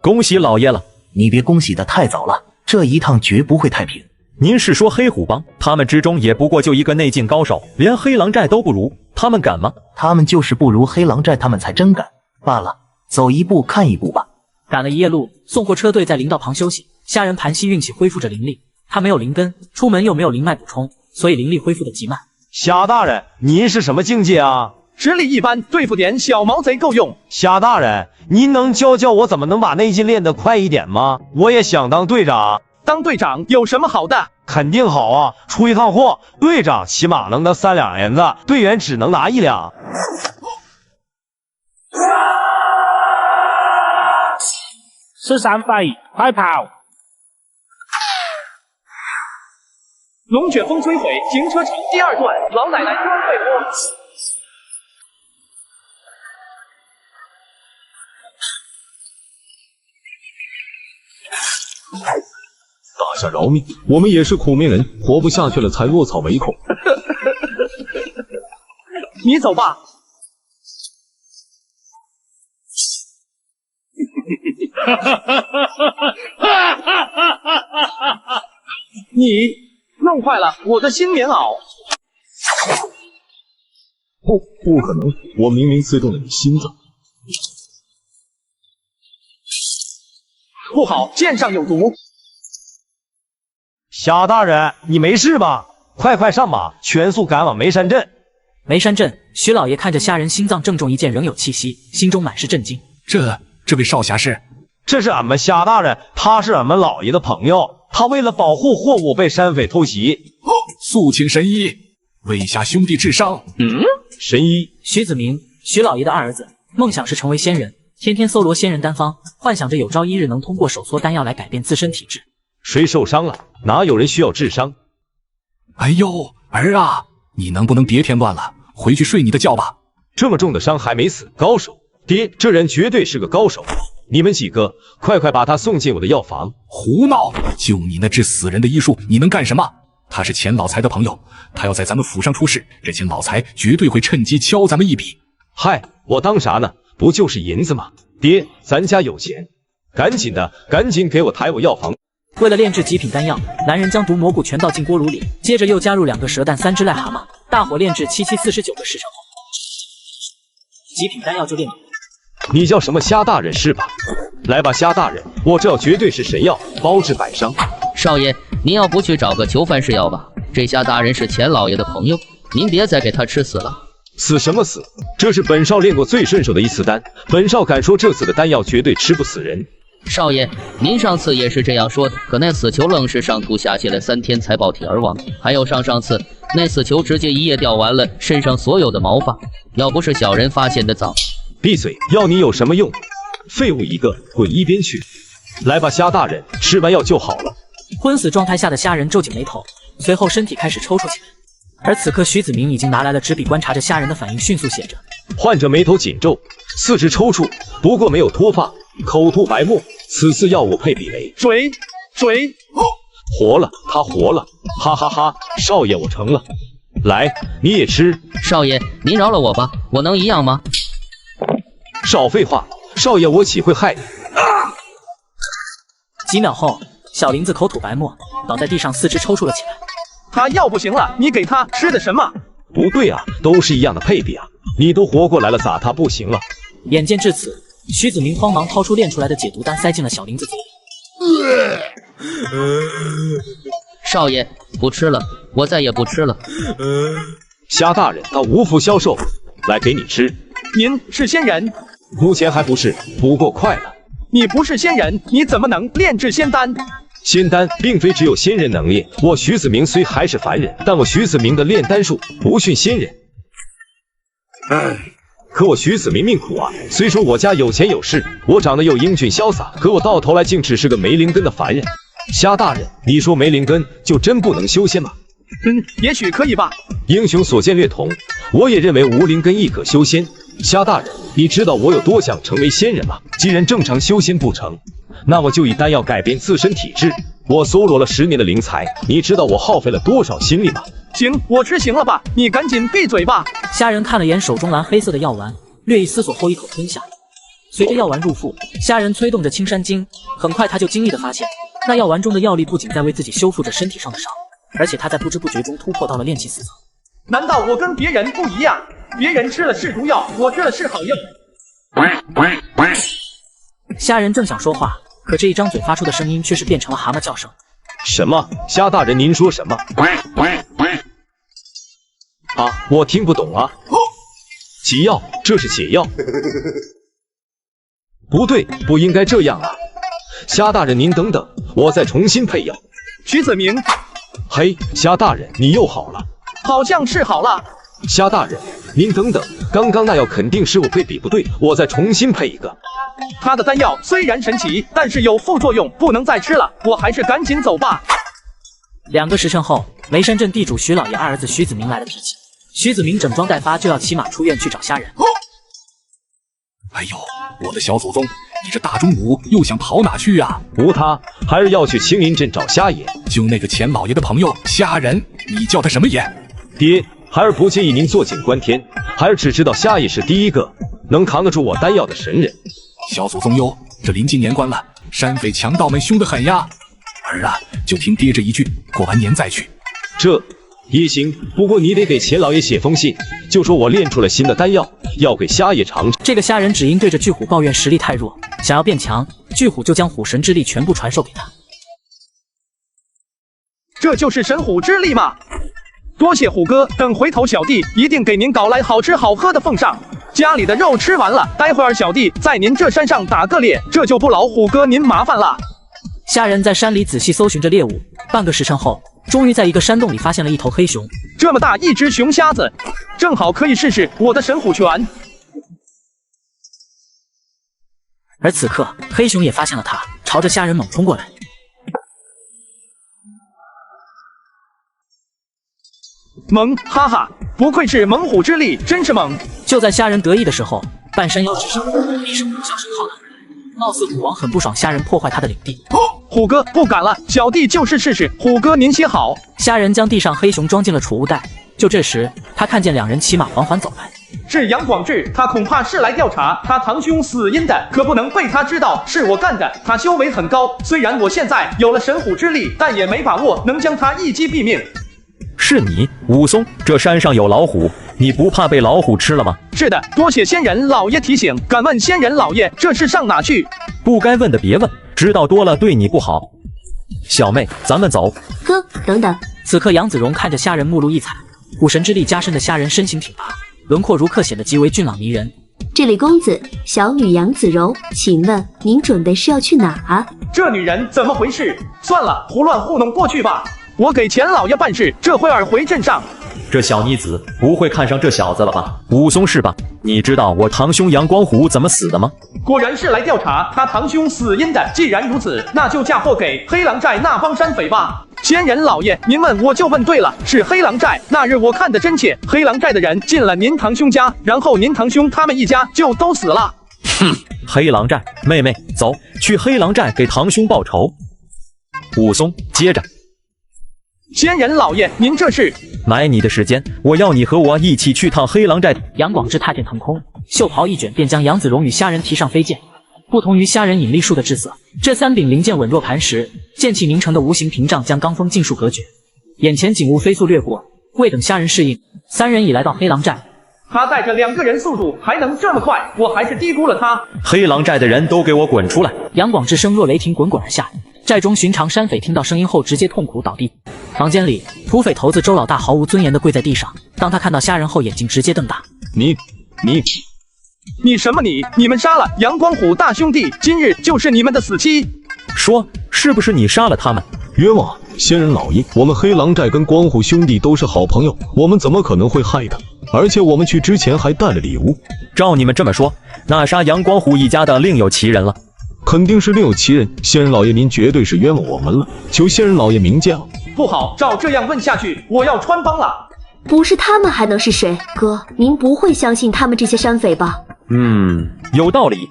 恭喜老爷了！你别恭喜的太早了，这一趟绝不会太平。您是说黑虎帮？他们之中也不过就一个内劲高手，连黑狼寨都不如，他们敢吗？他们就是不如黑狼寨，他们才真敢罢了。走一步看一步吧。赶了一夜路，送货车队在林道旁休息。虾仁盘膝运气恢复着灵力，他没有灵根，出门又没有灵脉补充，所以灵力恢复的极慢。虾大人，您是什么境界啊？实力一般，对付点小毛贼够用。虾大人，您能教教我怎么能把内劲练得快一点吗？我也想当队长。当队长有什么好的？肯定好啊！出一趟货，队长起码能拿3两银子，队员只能拿1两。是山匪，快跑！龙卷风摧毁停车场第2段，老奶奶装备窝。大侠饶命，我们也是苦命人，活不下去了才落草为寇。你走吧。你弄坏了我的新棉袄。不可能，我明明刺中了你心脏。不好，剑上有毒。夏大人，你没事吧？快上马，全速赶往梅山镇。梅山镇，徐老爷看着虾人心脏正中一剑，仍有气息，心中满是震惊。这位少侠是？这是俺们夏大人，他是俺们老爷的朋友，他为了保护货物被山匪偷袭。速请神医为下兄弟治伤。神医徐子明，徐老爷的二儿子，梦想是成为仙人，天天搜罗仙人丹方，幻想着有朝一日能通过手搓丹药来改变自身体质。谁受伤了？哪有人需要治伤？哎呦，儿啊，你能不能别添乱了，回去睡你的觉吧。这么重的伤还没死，高手。爹，这人绝对是个高手。你们几个快把他送进我的药房。胡闹！就你那治死人的医术，你能干什么？他是钱老财的朋友，他要在咱们府上出事，这钱老财绝对会趁机敲咱们一笔。嗨，我当啥呢？不就是银子吗？爹，咱家有钱，赶紧给我抬我药房。为了炼制极品丹药，男人将毒蘑菇全倒进锅炉里，接着又加入2个蛇蛋、3只癞蛤蟆，大火炼制7749个时辰后，极品丹药就炼好。你叫什么虾大人是吧？来吧，虾大人，我这药绝对是神药，包治百伤。少爷，您要不去找个囚犯试药吧？这虾大人是钱老爷的朋友，您别再给他吃死了。死什么死？这是本少练过最顺手的一次丹，本少敢说这次的丹药绝对吃不死人。少爷，您上次也是这样说的，可那死囚愣是上吐下泻了3天才爆体而亡。还有上次，那死囚直接一夜掉完了身上所有的毛发，要不是小人发现的早。闭嘴！要你有什么用？废物一个，滚一边去！来吧，虾大人，吃完药就好了。昏死状态下的虾人皱紧眉头，随后身体开始抽搐起来。而此刻，徐子明已经拿来了纸笔，观察着虾人的反应，迅速写着：患者眉头紧皱，四肢抽搐，不过没有脱发，口吐白沫。此次药物配比为水。活了，他活了！哈哈哈！少爷，我成了。来，你也吃。少爷，您饶了我吧，我能一样吗？少废话，少爷，我岂会害你？几秒后，小林子口吐白沫，倒在地上，四肢抽搐了起来。他药不行了，你给他吃的什么？不对啊，都是一样的配比啊！你都活过来了，咋他不行了？眼见至此，徐子明慌忙掏出炼出来的解毒丹，塞进了小林子嘴里。少爷，不吃了，我再也不吃了。虾大人，他无福消受，来给你吃。您是仙人？目前还不是，不过快了。你不是仙人，你怎么能炼制仙丹？仙丹并非只有仙人能炼，我徐子明虽还是凡人，但我徐子明的炼丹术不逊仙人。可我徐子明命苦啊！虽说我家有钱有势，我长得又英俊潇洒，可我到头来竟只是个没灵根的凡人。虾大人，你说没灵根就真不能修仙吗？也许可以吧。英雄所见略同，我也认为无灵根亦可修仙。虾大人，你知道我有多想成为仙人吗？既然正常修仙不成，那我就以丹药改变自身体质。我搜罗了10年的灵材，你知道我耗费了多少心力吗？行，我吃行了吧，你赶紧闭嘴吧。虾人看了眼手中蓝黑色的药丸，略一思索后一口吞下。随着药丸入腹，虾人催动着青山经，很快他就惊异地发现，那药丸中的药力不仅在为自己修复着身体上的伤，而且他在不知不觉中突破到了炼气4层。难道我跟别人不一样？别人吃了是毒药，我吃了是好药。虾人正想说话，可这一张嘴发出的声音却是变成了蛤蟆叫声。什么？虾大人，您说什么？啊，我听不懂啊。解药，这是解药。不对，不应该这样啊。虾大人，您等等，我再重新配药。徐子明，嘿，虾大人，你又好了。好像是好了。虾大人，您等等，刚刚那药肯定是我配比不对，我再重新配一个。他的丹药虽然神奇，但是有副作用，不能再吃了，我还是赶紧走吧。2个时辰后，梅山镇地主徐老爷二儿子徐子明来了脾气。徐子明整装待发，就要骑马出院去找虾人。哎呦，我的小祖宗，你这大中午又想跑哪去呀？无他，还是要去青林镇找虾爷。就那个钱老爷的朋友虾人，你叫他什么爷？爹，孩儿不介意您坐井观天，孩儿只知道虾爷是第一个能扛得住我丹药的神人。小祖宗哟，这临近年关了，山匪强盗们凶得很呀。儿啊，就听爹这一句，过完年再去。这也行，不过你得给钱老爷写封信，就说我炼出了新的丹药，要给虾爷尝尝。这个虾人只因对着巨虎抱怨实力太弱，想要变强，巨虎就将虎神之力全部传授给他。这就是神虎之力吗？多谢虎哥，等回头小弟一定给您搞来好吃好喝的奉上。家里的肉吃完了，待会儿小弟在您这山上打个猎，这就不劳虎哥您麻烦了。虾人在山里仔细搜寻着猎物，半个时辰后，终于在一个山洞里发现了一头黑熊。这么大一只熊瞎子，正好可以试试我的神虎拳。而此刻，黑熊也发现了他，朝着虾人猛冲过来。猛，哈哈，不愧是猛虎之力，真是猛！就在虾人得意的时候，半山腰之上，一声呼啸声浩荡而来，貌似虎王很不爽虾人破坏他的领地。虎哥不敢了，小弟就是试试。虎哥您歇好。虾人将地上黑熊装进了储物袋。就这时，他看见两人骑马缓缓走来。是杨广志，他恐怕是来调查他堂兄死因的，可不能被他知道是我干的。他修为很高，虽然我现在有了神虎之力，但也没把握能将他一击毙命。是你，武松，这山上有老虎，你不怕被老虎吃了吗？是的，多谢仙人老爷提醒。敢问仙人老爷，这是上哪去？不该问的别问，知道多了对你不好。小妹，咱们走。哥，等等。此刻杨子荣看着虾人目露异彩，虎神之力加深的虾人身形挺拔，轮廓如刻显得极为俊朗迷人。这位公子，小女杨子柔，请问您准备是要去哪啊？这女人怎么回事？算了，胡乱糊弄过去吧。我给钱老爷办事，这会儿回镇上。这小妮子不会看上这小子了吧？武松是吧？你知道我堂兄杨光虎怎么死的吗？果然是来调查他堂兄死因的。既然如此，那就嫁祸给黑狼寨那帮山匪吧。仙人老爷，您问我就问对了，是黑狼寨。那日我看得真切，黑狼寨的人进了您堂兄家，然后您堂兄他们一家就都死了。哼，黑狼寨，妹妹，走去黑狼寨给堂兄报仇。武松接着。仙人老爷，您这是买你的时间，我要你和我一起去趟黑狼寨。杨广志踏剑腾空，袖袍一卷，便将杨子荣与虾人提上飞剑。不同于虾人引力术的制色，这三柄灵剑稳若磐石，剑气凝成的无形屏障将罡风尽数隔绝。眼前景物飞速掠过，未等虾人适应，三人已来到黑狼寨。他带着2个人速度还能这么快，我还是低估了他。黑狼寨的人都给我滚出来！杨广志声若雷霆，滚滚而下。寨中寻常山匪听到声音后，直接痛苦倒地。房间里，土匪头子周老大毫无尊严地跪在地上。当他看到虾人后，眼睛直接瞪大。你什么你？你们杀了杨光虎大兄弟，今日就是你们的死期。说，是不是你杀了他们？冤枉！仙人老爷，我们黑狼寨跟光虎兄弟都是好朋友，我们怎么可能会害他？而且我们去之前还带了礼物。照你们这么说，那杀杨光虎一家的另有其人了。肯定是另有其人，仙人老爷您绝对是冤枉我们了，求仙人老爷明鉴。不好，照这样问下去，我要穿帮了。不是他们还能是谁？哥，您不会相信他们这些山匪吧？有道理。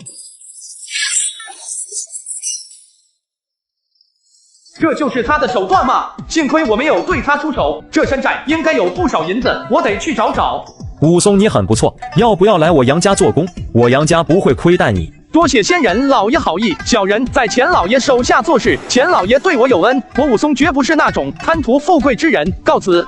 这就是他的手段吗？幸亏我没有对他出手，这山寨应该有不少银子，我得去找找。武松，你很不错，要不要来我杨家做工？我杨家不会亏待你。多谢仙人老爷好意，小人在钱老爷手下做事，钱老爷对我有恩，我武松绝不是那种贪图富贵之人。告辞。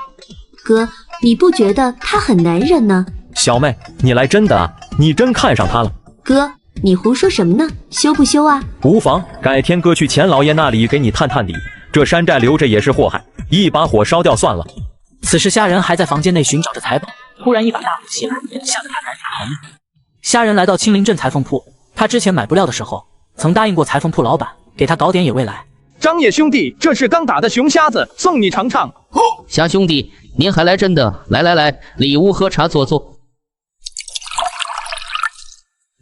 哥，你不觉得他很男人呢？小妹，你来真的啊？你真看上他了？哥，你胡说什么呢？羞不羞啊？无妨，改天哥去钱老爷那里给你探探底。这山寨留着也是祸害，一把火烧掉算了。此时虾人还在房间内寻找着财宝，突然一把大火袭来，吓得他赶紧逃命。虾人来到青林镇裁缝铺。他之前买布料的时候，曾答应过裁缝铺老板给他搞点野味来。张野兄弟，这是刚打的熊瞎子，送你尝尝。虾兄弟，您还来真的？来，里屋喝茶坐坐。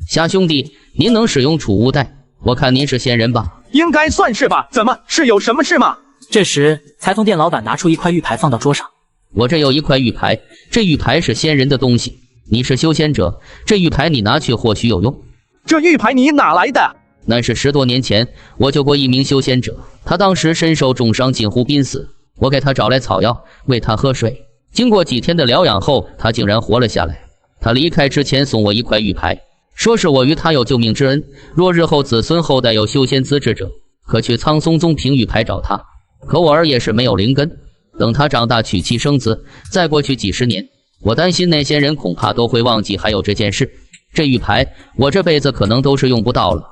虾兄弟，您能使用储物袋？我看您是仙人吧？应该算是吧。怎么，是有什么事吗？这时，裁缝店老板拿出一块玉牌放到桌上。我这有一块玉牌，这玉牌是仙人的东西。你是修仙者，这玉牌你拿去或许有用。这玉牌你哪来的？那是10多年前，我救过一名修仙者，他当时身受重伤，近乎濒死。我给他找来草药，喂他喝水。经过几天的疗养后，他竟然活了下来。他离开之前送我一块玉牌，说是我与他有救命之恩，若日后子孙后代有修仙资质者，可去苍松宗凭玉牌找他。可我儿也是没有灵根，等他长大娶妻生子，再过去几十年，我担心那些人恐怕都会忘记还有这件事。这玉牌，我这辈子可能都是用不到了。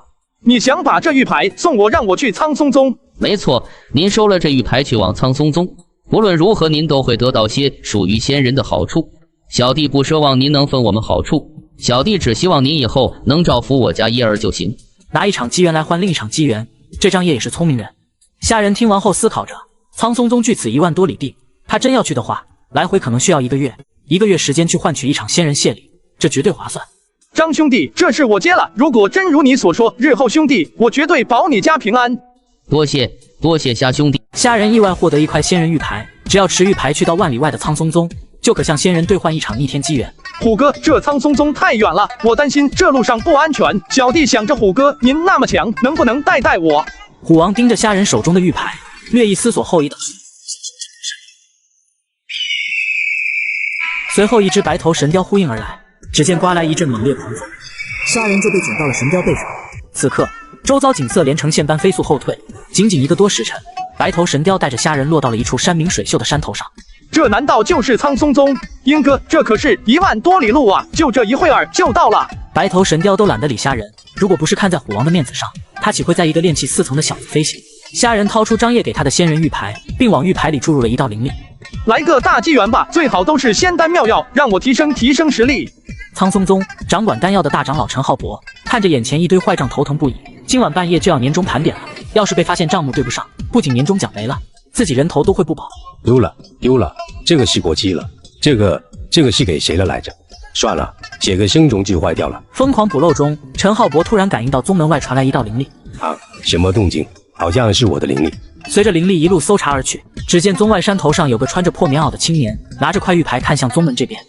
你想把这玉牌送我，让我去苍松宗？没错，您收了这玉牌去往苍松宗，无论如何您都会得到些属于仙人的好处。小弟不奢望您能分我们好处，小弟只希望您以后能照拂我家一儿就行。拿一场机缘来换另一场机缘，这张爷也是聪明人。虾仁听完后思考着，苍松宗距此1万多里地，他真要去的话，来回可能需要1个月，1个月时间去换取一场仙人谢礼，这绝对划算。张兄弟，这事我接了，如果真如你所说，日后兄弟我绝对保你家平安。多谢虾兄弟。虾仁意外获得一块仙人玉牌，只要持玉牌去到万里外的苍松宗，就可向仙人兑换一场逆天机缘。虎哥，这苍松宗太远了，我担心这路上不安全。小弟想着虎哥您那么强，能不能带我？虎王盯着虾仁手中的玉牌，略一思索后一道。随后一只白头神雕呼应而来，只见刮来一阵猛烈狂风，虾仁就被卷到了神雕背上。此刻周遭景色连成线般飞速后退，仅1个多时辰，白头神雕带着虾仁落到了一处山明水秀的山头上。这难道就是苍松宗？鹰哥，这可是1万多里路啊，就这一会儿就到了。白头神雕都懒得理虾仁，如果不是看在虎王的面子上，他岂会在一个炼气4层的小子飞行？虾仁掏出张掖给他的仙人玉牌，并往玉牌里注入了一道灵力。来个大机缘吧，最好都是仙丹妙药，让我提升实力。苍松宗掌管丹药的大长老陈浩博看着眼前一堆坏账头疼不已，今晚半夜就要年终盘点了，要是被发现账目对不上，不仅年终奖没了，自己人头都会不保。丢了，这个是过期了，这个是给谁了来着？算了，写个生虫就坏掉了。疯狂捕漏中，陈浩博突然感应到宗门外传来一道灵力。啊，什么动静？好像是我的灵力。随着灵力一路搜查而去，只见宗外山头上有个穿着破棉袄的青年，拿着块玉牌看向宗门这边。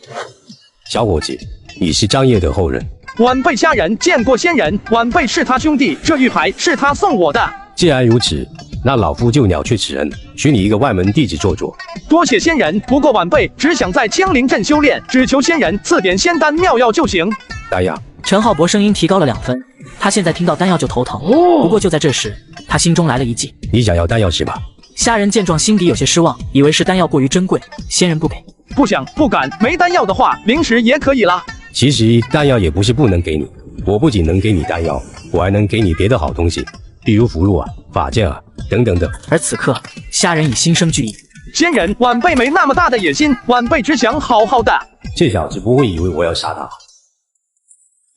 小伙子，你是张掖的后人？晚辈虾仁见过仙人，晚辈是他兄弟，这玉牌是他送我的。既然如此，那老夫就了却此恩，许你一个外门弟子做作。多谢仙人，不过晚辈只想在江陵镇修炼，只求仙人赐点仙丹妙药就行。丹药。陈浩博声音提高了2分，他现在听到丹药就头疼。不过就在这时，他心中来了一计。你想要丹药是吧？虾仁见状心底有些失望，以为是丹药过于珍贵，仙人不给。不想不敢，没丹药的话，零食也可以啦。其实丹药也不是不能给你，我不仅能给你丹药，我还能给你别的好东西，比如符箓啊、法剑啊等等等。而此刻，虾仁已心生惧意。仙人，晚辈没那么大的野心，晚辈只想好好的。这小子不会以为我要杀他？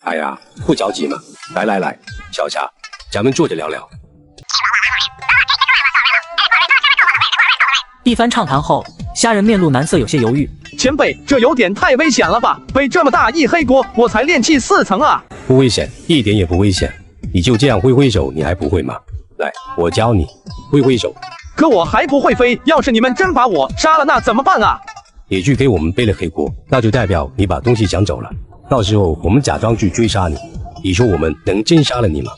哎呀，不着急嘛，来，小夏，咱们坐着聊聊。一番畅谈后，虾仁面露难色，有些犹豫。前辈，这有点太危险了吧？背这么大一黑锅，我才炼气4层啊！不危险，一点也不危险。你就这样挥手，你还不会吗？来，我教你，挥手。可我还不会飞，要是你们真把我杀了，那怎么办啊？你去给我们背了黑锅，那就代表你把东西抢走了。到时候我们假装去追杀你，你说我们能真杀了你吗？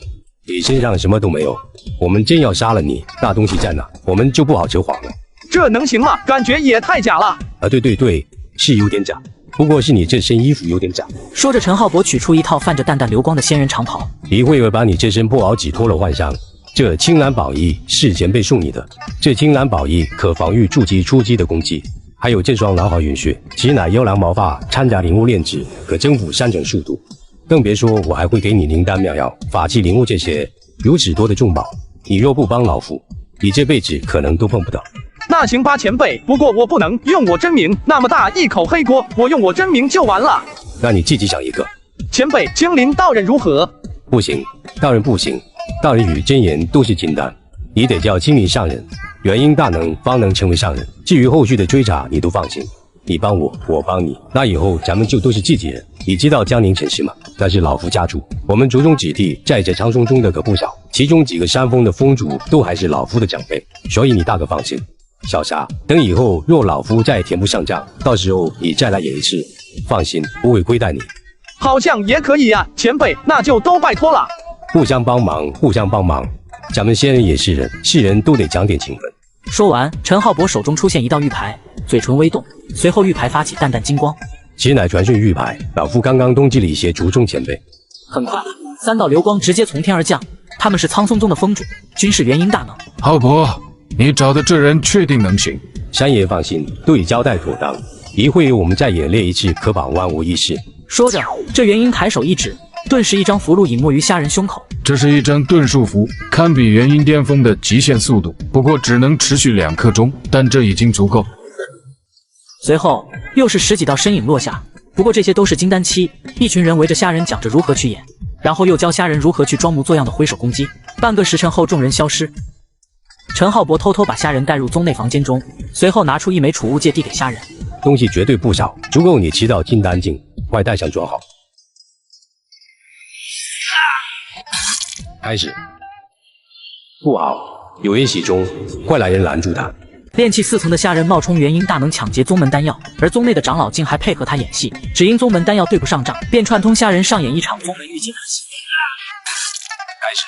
你身上什么都没有，我们真要杀了你，那东西在哪？我们就不好扯谎了。这能行吗？感觉也太假了。啊，对，是有点假，不过是你这身衣服有点假。说着，陈浩博取出一套泛着淡淡流光的仙人长袍。一会儿把你这身破袄挤脱了换上。这青蓝宝衣是前辈送你的，这青蓝宝衣可防御筑基初级的攻击。还有这双老好运靴，其乃幽兰毛发掺杂灵物炼制，可征服3成速度。更别说我还会给你灵丹妙药、法器灵物这些如此多的重宝，你若不帮老夫，你这辈子可能都碰不到。那行吧，前辈，不过我不能用我真名，那么大一口黑锅，我用我真名就完了。那你自己想一个。前辈，青林道人如何？不行，道人不行，道人与真言都是金丹，你得叫青林上人。元婴大能方能成为上人，至于后续的追查，你都放心。你帮我，我帮你，那以后咱们就都是自己人。你知道江宁城市吗？那是老夫家主，我们族中子弟在这苍松中的可不少，其中几个山峰的峰主都还是老夫的长辈，所以你大可放心。小霞，等以后若老夫再填不上账，到时候你再来演一次，放心，不会亏待你。好像也可以呀，前辈，那就都拜托了。互相帮忙，互相帮忙。咱们仙人也是人，是人都得讲点情分。说完，陈浩博手中出现一道玉牌，嘴唇微动，随后玉牌发起淡淡金光。此乃传讯玉牌，老夫刚刚通知了一些族中前辈。很快，3道流光直接从天而降，他们是苍松宗的峰主，均是元婴大能。浩博，你找的这人确定能行？山爷放心，都已交代妥当，一会我们再演练一次，可保万无一失。说着，这元婴抬手一指，顿时一张符箓隐没于虾人胸口。这是一张遁术符，堪比元婴巅峰的极限速度，不过只能持续2刻钟，但这已经足够。随后又是10几道身影落下，不过这些都是金丹期。一群人围着虾人讲着如何去演，然后又教虾人如何去装模作样的挥手攻击。半个时辰后，众人消失。陈浩博偷偷把虾人带入宗内房间中，随后拿出一枚储物戒递给虾人，东西绝对不少，足够你吃到金丹境。快带上装好。开始。不好，有人袭中，快来人拦住他！炼气4层的虾人冒充元婴大能抢劫宗门丹药，而宗内的长老竟还配合他演戏，只因宗门丹药对不上账，便串通虾人上演一场宗门御金的戏。开始。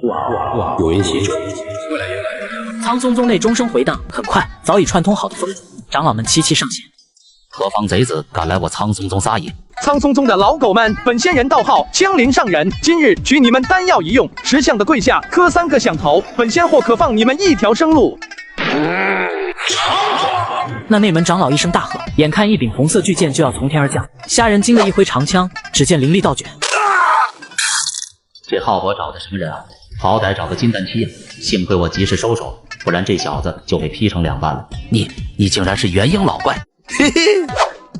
哇！有人袭中，快来人拦住他！苍松宗内钟声回荡，很快，早已串通好的风主长老们齐齐上线。何方贼子敢来我苍松宗撒野？苍松宗的老狗们，本仙人道号青林上人，今日取你们丹药一用，10项的跪下，磕3个响头，本仙或可放你们一条生路。那内门长老一声大喝，眼看一柄红色巨剑就要从天而降，虾人惊得一挥长枪，只见灵力倒卷。这浩博找的什么人啊？好歹找个金丹期，幸亏我及时收手，不然这小子就被劈成2半了。你竟然是元婴老怪！嘿嘿，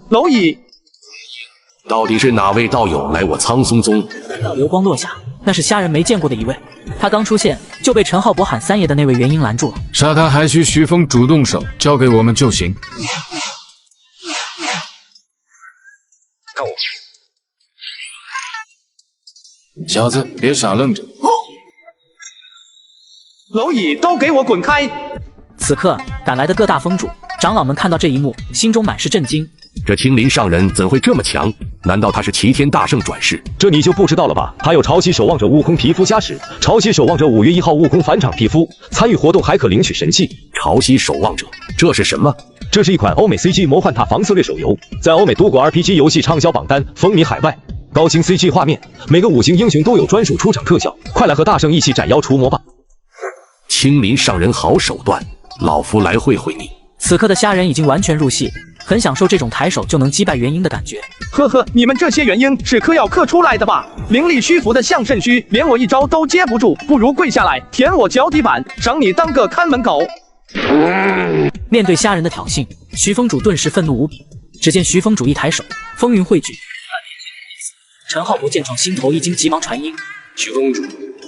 蝼蚁。到底是哪位道友来我苍松宗？流光落下，那是虾人没见过的一位。他刚出现就被陈浩博喊3爷的那位元婴拦住了。杀他还需徐峰主动手，交给我们就行。看我！小子，别傻愣着！蝼蚁都给我滚开！此刻赶来的各大峰主长老们看到这一幕，心中满是震惊。这青林上人怎会这么强？难道他是齐天大圣转世？这你就不知道了吧？他有潮汐守望者悟空皮肤加持，潮汐守望者5月1号悟空返场皮肤，参与活动还可领取神器。潮汐守望者，这是什么？这是一款欧美 CG 魔幻塔防策略手游，在欧美多国 RPG 游戏畅销榜单，风靡海外。高清 CG 画面，每个5星英雄都有专属出场特效，快来和大圣一起斩妖除魔吧！青林上人好手段，老夫来会会你。此刻的虾人已经完全入戏，很享受这种抬手就能击败元婴的感觉。呵呵，你们这些元婴是嗑药嗑出来的吧？灵力虚浮的像肾虚，连我一招都接不住，不如跪下来舔我脚底板，赏你当个看门狗。面对虾人的挑衅，徐峰主顿时愤怒无比。只见徐峰主一抬手，风云汇聚。陈浩博见状心头一惊，急忙传音：徐峰主，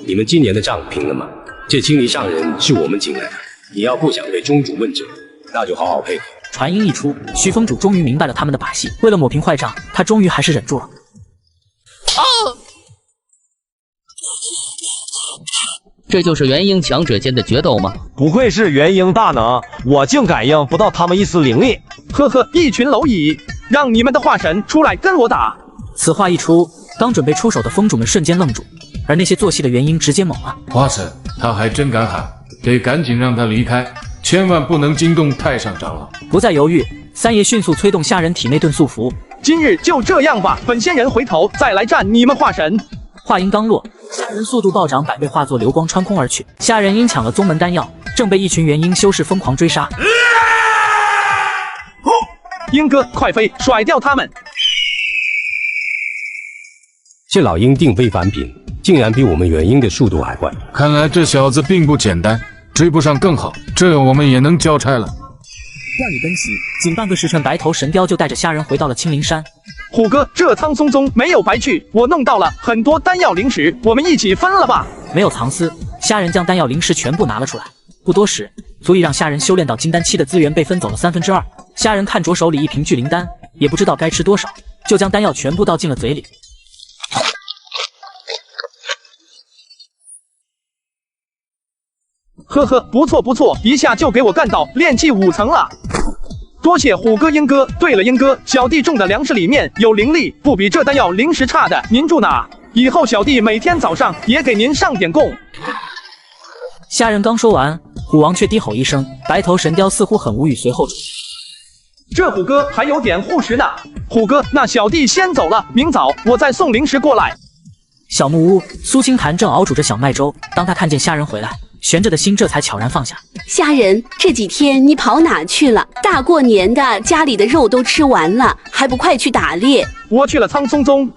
你们今年的账平了吗？这青林上人是我们请来的，你要不想被宗主问责，那就好好配合。传音一出，徐峰主终于明白了他们的把戏，为了抹平坏账，他终于还是忍住了。这就是元婴强者间的决斗吗？不愧是元婴大能，我竟感应不到他们一丝灵力。呵呵，一群蝼蚁，让你们的化神出来跟我打！此话一出，刚准备出手的峰主们瞬间愣住，而那些做戏的元婴直接懵了。花神，他还真敢喊，得赶紧让他离开，千万不能惊动太上长老。不再犹豫，3爷迅速催动虾人体内遁速符。今日就这样吧，本仙人回头再来战你们化神。话音刚落，虾人速度暴涨100倍，化作流光穿空而去。虾人因抢了宗门丹药，正被一群元婴修士疯狂追杀。鹰哥，快飞，甩掉他们！这老鹰定非凡品，竟然比我们元婴的速度还快。看来这小子并不简单，追不上更好，这我们也能交差了。万里奔袭，仅半个时辰，白头神雕就带着虾人回到了青林山。虎哥，这苍松宗没有白去，我弄到了很多丹药灵石，我们一起分了吧。没有藏私，虾人将丹药灵石全部拿了出来，不多时，足以让虾人修炼到金丹期的资源被分走了2/3。虾人看着手里一瓶聚灵丹，也不知道该吃多少，就将丹药全部倒进了嘴里。呵呵，不错不错，一下就给我干到炼气5层了。多谢虎哥鹰哥。对了，鹰哥，小弟种的粮食里面有灵力，不比这丹药灵石差的，您住哪？以后小弟每天早上也给您上点供。虾人刚说完，虎王却低吼一声，白头神雕似乎很无语，随后这虎哥还有点护食呢。虎哥，那小弟先走了，明早我再送灵石过来。小木屋，苏清潭正熬煮着小麦粥，当他看见虾人回来，悬着的心这才悄然放下。虾仁，这几天你跑哪去了？大过年的，家里的肉都吃完了，还不快去打猎？我去了苍松宗。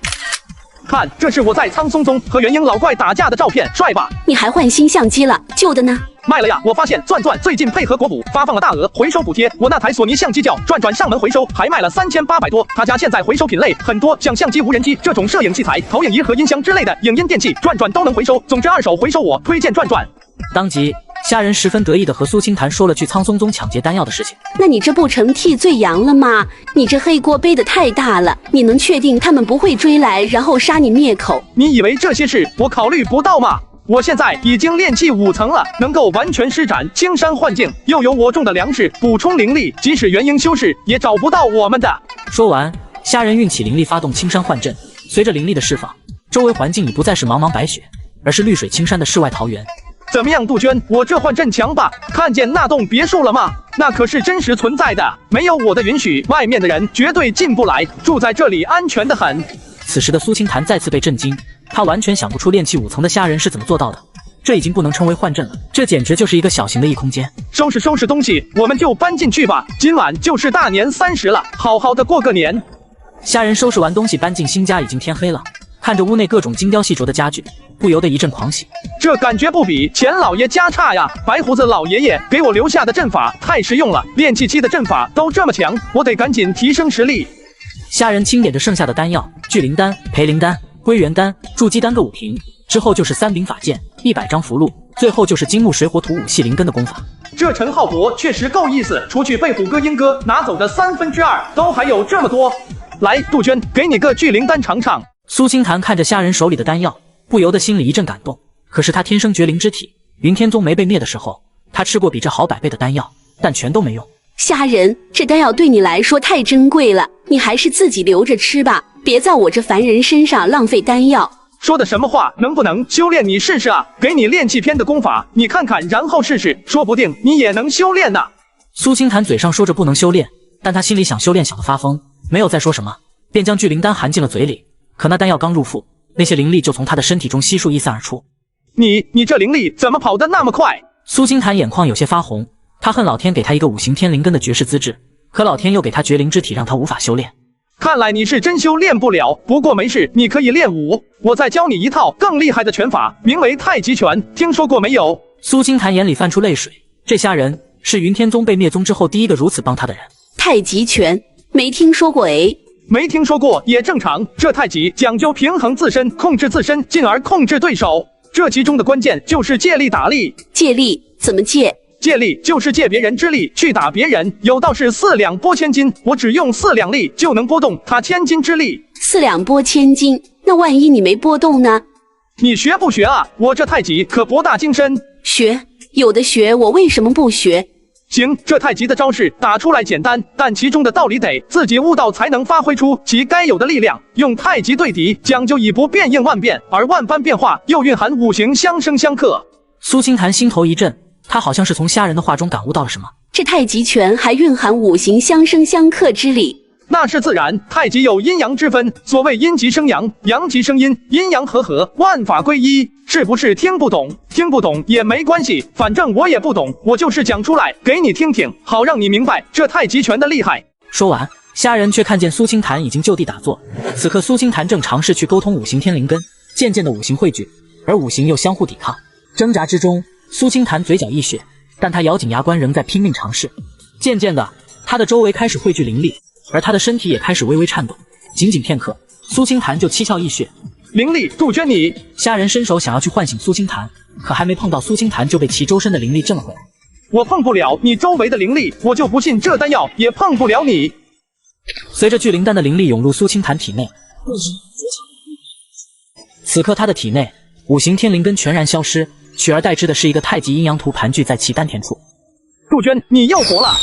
看，这是我在苍松宗和元婴老怪打架的照片，帅吧？你还换新相机了？旧的呢？卖了呀！我发现转转最近配合国补发放了大额回收补贴，我那台索尼相机叫转转上门回收，还卖了3800多。他家现在回收品类很多，像相机、无人机这种摄影器材、投影仪和音箱之类的影音电器，转转都能回收。总之二手回收我推荐转转。当即，虾仁十分得意地和苏清潭说了去苍松宗抢劫丹药的事情。那你这不成替罪羊了吗？你这黑锅背得太大了。你能确定他们不会追来，然后杀你灭口？你以为这些事我考虑不到吗？我现在已经炼气5层了，能够完全施展青山幻境，又有我种的粮食补充灵力，即使元婴修士也找不到我们的。说完，虾仁运起灵力发动青山幻阵，随着灵力的释放，周围环境已不再是茫茫白雪，而是绿水青山的世外桃源。怎么样，杜鹃，我这幻阵强吧？看见那栋别墅了吗？那可是真实存在的，没有我的允许，外面的人绝对进不来，住在这里安全的很。此时的苏清潭再次被震惊，他完全想不出炼气5层的虾仁是怎么做到的。这已经不能称为幻阵了，这简直就是一个小型的异空间。收拾收拾东西，我们就搬进去吧。今晚就是大年30了，好好的过个年。虾仁收拾完东西搬进新家，已经天黑了，看着屋内各种精雕细琢的家具，不由得一阵狂喜。这感觉不比钱老爷家差呀！白胡子老爷爷给我留下的阵法太实用了，炼气期的阵法都这么强，我得赶紧提升实力。虾仁清点着剩下的丹药，聚灵丹、培灵丹、归元丹、筑基丹各5瓶，之后就是3柄法剑、100张符箓，最后就是金木水火土5系灵根的功法。这陈浩博确实够意思，除去被虎哥、鹰哥拿走的2/3，都还有这么多。来，杜鹃，给你个聚灵丹尝尝。苏清潭看着虾仁手里的丹药，不由得心里一阵感动。可是他天生绝灵之体，云天宗没被灭的时候，他吃过比这好100倍的丹药，但全都没用。虾仁，这丹药对你来说太珍贵了，你还是自己留着吃吧，别在我这凡人身上浪费丹药。说的什么话？能不能修炼你试试啊？给你炼气篇的功法，你看看，然后试试，说不定你也能修炼呢。苏清潭嘴上说着不能修炼，但他心里想修炼想得发疯，没有再说什么，便将聚灵丹含进了嘴里。可那丹药刚入腹，那些灵力就从他的身体中悉数溢散而出。你这灵力怎么跑得那么快？苏清潭眼眶有些发红，他恨老天给他一个5行天灵根的绝世资质，可老天又给他绝灵之体，让他无法修炼。看来你是真修炼不了，不过没事，你可以练武，我再教你一套更厉害的拳法，名为太极拳，听说过没有？苏清潭眼里泛出泪水，这虾仁是云天宗被灭宗之后第一个如此帮他的人。太极拳没听说过诶。没听说过也正常，这太极讲究平衡自身，控制自身，进而控制对手。这其中的关键就是借力打力。借力怎么借？借力就是借别人之力去打别人。有道是4两拨千斤，我只用4两力就能拨动他1000斤之力。4两拨千斤，那万一你没拨动呢？你学不学啊？我这太极可博大精深。学，有的学，我为什么不学？行，这太极的招式打出来简单，但其中的道理得自己悟到才能发挥出其该有的力量。用太极对敌，讲究以不变应万变，而万般变化又蕴含5行相生相克。苏清潭心头一震，他好像是从虾仁的话中感悟到了什么。这太极拳还蕴含5行相生相克之理。那是自然，太极有阴阳之分，所谓阴极生阳，阳极生阴，阴阳和合，万法归一。是不是听不懂？听不懂也没关系，反正我也不懂，我就是讲出来给你听听，好让你明白这太极拳的厉害。说完，虾仁却看见苏清潭已经就地打坐。此刻苏清潭正尝试去沟通5行天灵根，渐渐的5行汇聚，而5行又相互抵抗。挣扎之中，苏清潭嘴角溢血，但他咬紧牙关，仍在拼命尝试。渐渐的，他的周围开始汇聚灵力，而他的身体也开始微微颤动。仅仅片刻，苏清潭就七窍溢血。灵力，杜鹃你！虾仁伸手想要去唤醒苏清潭，可还没碰到苏清潭，就被其周身的灵力震了回来。我碰不了你周围的灵力，我就不信这丹药也碰不了你。随着聚灵丹的灵力涌入苏清潭体内，此刻他的体内5行天灵根全然消失，取而代之的是一个太极阴阳图盘踞在其丹田处。杜鹃，你又活了！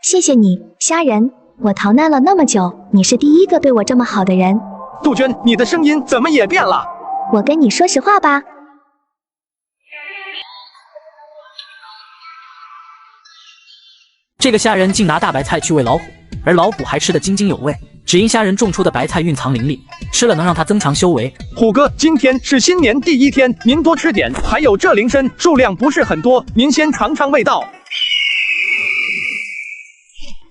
谢谢你，虾仁，我逃难了那么久，你是第一个对我这么好的人。杜鹃，你的声音怎么也变了？我跟你说实话吧。这个虾仁竟拿大白菜去喂老虎，而老虎还吃得津津有味。只因虾仁种出的白菜蕴藏灵力，吃了能让他增强修为。虎哥，今天是新年第一天，您多吃点。还有这灵参数量不是很多，您先尝尝味道。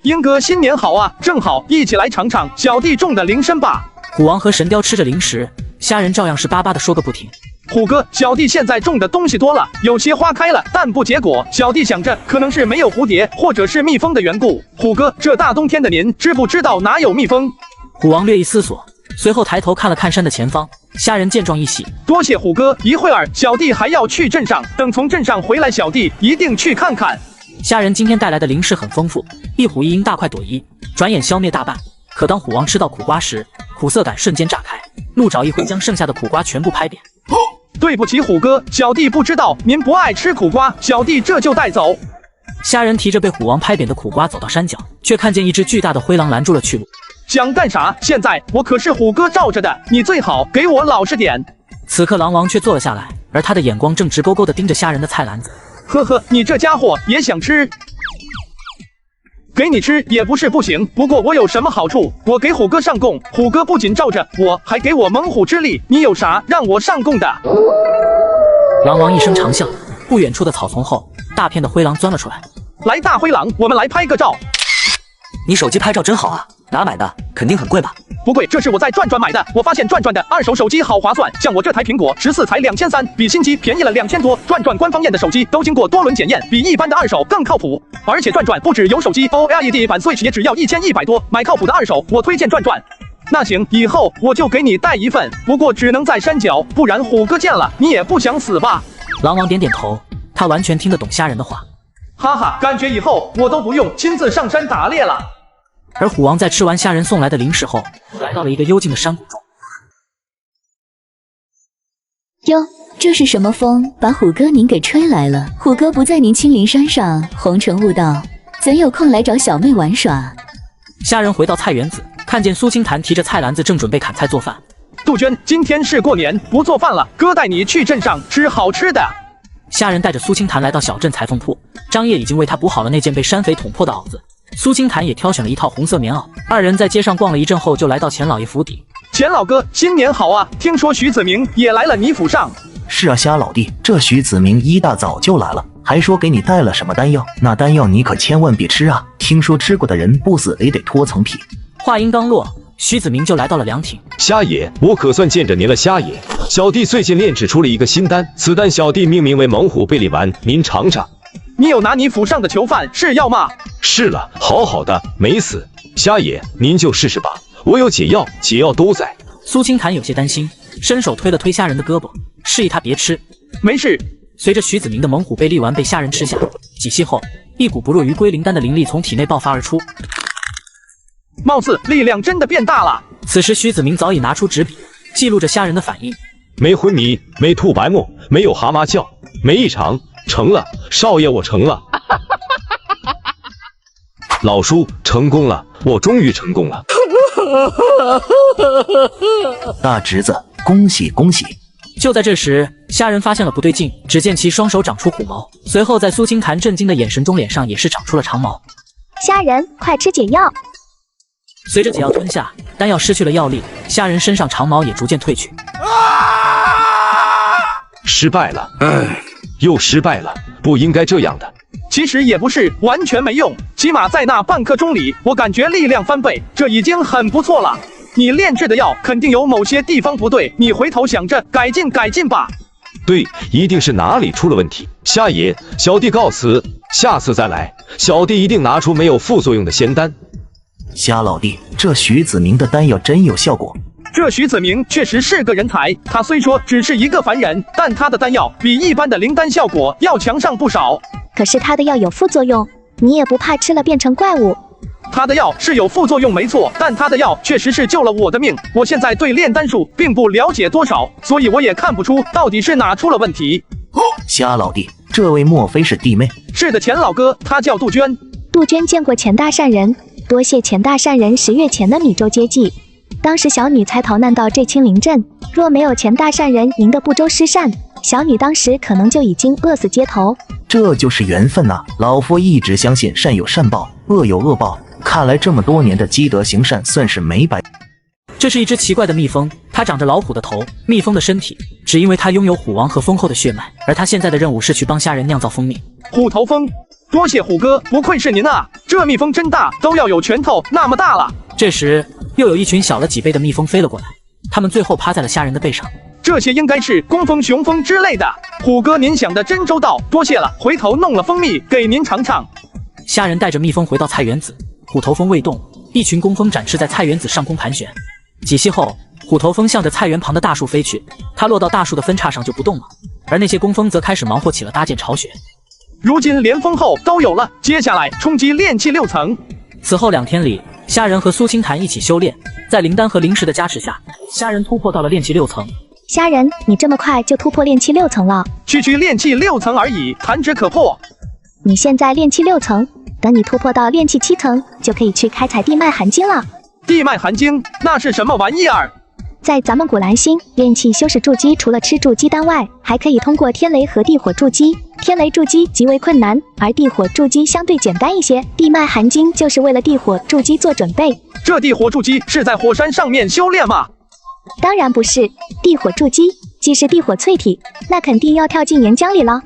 鹰哥新年好啊，正好一起来尝尝小弟种的灵参吧。虎王和神雕吃着零食，虾仁照样是巴巴的说个不停。虎哥，小弟现在种的东西多了，有些花开了，但不结果。小弟想着可能是没有蝴蝶或者是蜜蜂的缘故。虎哥，这大冬天的您知不知道哪有蜜蜂？虎王略一思索，随后抬头看了看山的前方。虾仁见状一喜，多谢虎哥，一会儿小弟还要去镇上，等从镇上回来，小弟一定去看看。虾仁今天带来的零食很丰富，一虎一鹰大快朵颐，转眼消灭大半。可当虎王吃到苦瓜时，苦涩感瞬间炸开，鹿爪一挥将剩下的苦瓜全部拍扁。对不起，虎哥，小弟不知道您不爱吃苦瓜，小弟这就带走。虾仁提着被虎王拍扁的苦瓜走到山脚，却看见一只巨大的灰狼拦住了去路。想干啥？现在我可是虎哥罩着的，你最好给我老实点。此刻狼王却坐了下来，而他的眼光正直勾勾地盯着虾仁的菜篮子。呵呵，你这家伙也想吃？给你吃也不是不行，不过我有什么好处？我给虎哥上供，虎哥不仅罩着我，还给我猛虎之力。你有啥让我上供的？狼王一声长啸，不远处的草丛后，大片的灰狼钻了出来。来，大灰狼，我们来拍个照。你手机拍照真好啊，哪买的？肯定很贵吧？不贵，这是我在转转买的。我发现转转的二手手机好划算，像我这台苹果14才2300，比新机便宜了2000多。转转官方验的手机都经过多轮检验，比一般的二手更靠谱。而且转转不只有手机 ，OLED 版 Switch 也只要1100多。买靠谱的二手，我推荐转转。那行，以后我就给你带一份，不过只能在山脚，不然虎哥见了你也不想死吧？狼王点点头，他完全听得懂虾仁的话。哈哈，感觉以后我都不用亲自上山打猎了。而虎王在吃完虾仁送来的零食后，来到了一个幽静的山谷中。哟，这是什么风，把虎哥您给吹来了？虎哥不在您青林山上，红尘悟道，怎有空来找小妹玩耍？虾仁回到菜园子，看见苏清潭提着菜篮子，正准备砍菜做饭。杜鹃，今天是过年，不做饭了，哥带你去镇上吃好吃的。虾仁带着苏清潭来到小镇裁缝铺，张烨已经为他补好了那件被山匪捅破的袄子。苏清潭也挑选了一套红色棉袄，二人在街上逛了一阵后，就来到钱老爷府邸。钱老哥，新年好啊！听说徐子明也来了你府上。是啊，虾老弟，这徐子明一大早就来了，还说给你带了什么丹药，那丹药你可千万别吃啊！听说吃过的人不死也得脱层皮。话音刚落，徐子明就来到了凉亭。虾爷，我可算见着您了，虾爷。小弟最近炼制出了一个新丹，此丹小弟命名为猛虎贝利丸，您尝尝。你有拿你府上的囚犯是药吗？是了，好好的，没死。虾爷，您就试试吧，我有解药，解药都在。苏清潭有些担心，伸手推了推虾仁的胳膊，示意他别吃。没事。随着徐子明的猛虎贝利丸被虾仁吃下，几息后，一股不弱于龟灵丹的灵力从体内爆发而出，貌似力量真的变大了。此时徐子明早已拿出纸笔，记录着虾仁的反应。没昏迷，没吐白沫，没有蛤蟆叫，没异常，成了，少爷我成了。老叔成功了，我终于成功了。大侄子，恭喜恭喜！就在这时，虾仁发现了不对劲，只见其双手长出虎毛，随后在苏清潭震惊的眼神中，脸上也是长出了长毛。虾仁，快吃解药！随着解药吞下，丹药失去了药力，虾仁身上长毛也逐渐褪去。失败了，又失败了，不应该这样的。其实也不是完全没用，起码在那半刻钟里，我感觉力量翻倍，这已经很不错了。你炼制的药肯定有某些地方不对，你回头想着改进改进吧。对，一定是哪里出了问题。虾爷，小弟告辞，下次再来，小弟一定拿出没有副作用的仙丹。虾老弟，这徐子明的丹药真有效果。这徐子明确实是个人才，他虽说只是一个凡人，但他的丹药比一般的灵丹效果要强上不少。可是他的药有副作用，你也不怕吃了变成怪物？他的药是有副作用没错，但他的药确实是救了我的命。我现在对炼丹术并不了解多少，所以我也看不出到底是哪出了问题。虾老弟，这位莫非是弟妹？是的，钱老哥，她叫杜鹃。杜鹃见过钱大善人，多谢钱大善人10月前的米粥接济，当时小女才逃难到这青林镇，若没有钱大善人您的不周施善，小女当时可能就已经饿死街头。这就是缘分呐！老夫一直相信善有善报，恶有恶报，看来这么多年的积德行善算是没白。这是一只奇怪的蜜蜂，它长着老虎的头，蜜蜂的身体，只因为它拥有虎王和丰厚的血脉，而它现在的任务是去帮虾人酿造蜂蜜。虎头蜂，多谢虎哥，不愧是您啊！这蜜蜂真大，都要有拳头那么大了。这时，又有一群小了几倍的蜜蜂飞了过来，它们最后趴在了虾人的背上。这些应该是工蜂、雄蜂之类的。虎哥，您想的真周到，多谢了，回头弄了蜂蜜给您尝尝。虾人带着蜜蜂回到菜园子，虎头蜂未动，一群工蜂展翅在菜园子上空盘旋。几息后，虎头蜂向着菜园旁的大树飞去，它落到大树的分叉上就不动了，而那些工蜂则开始忙活起了搭建巢穴。如今连蜂后都有了，接下来冲击炼气6层。此后2天里，虾人和苏清潭一起修炼，在灵丹和灵石的加持下，虾人突破到了炼气6层。虾人，你这么快就突破炼气6层了？区炼气6层而已，弹指可破。你现在炼气6层，等你突破到炼气7层，就可以去开采地脉含晶了。地脉含晶，那是什么玩意儿？在咱们古兰星炼气修士筑基，除了吃筑基丹外，还可以通过天雷和地火筑基。天雷筑基极为困难，而地火筑基相对简单一些。地脉含晶就是为了地火筑基做准备。这地火筑基是在火山上面修炼吗？当然不是，地火筑基既是地火淬体，那肯定要跳进岩浆里了。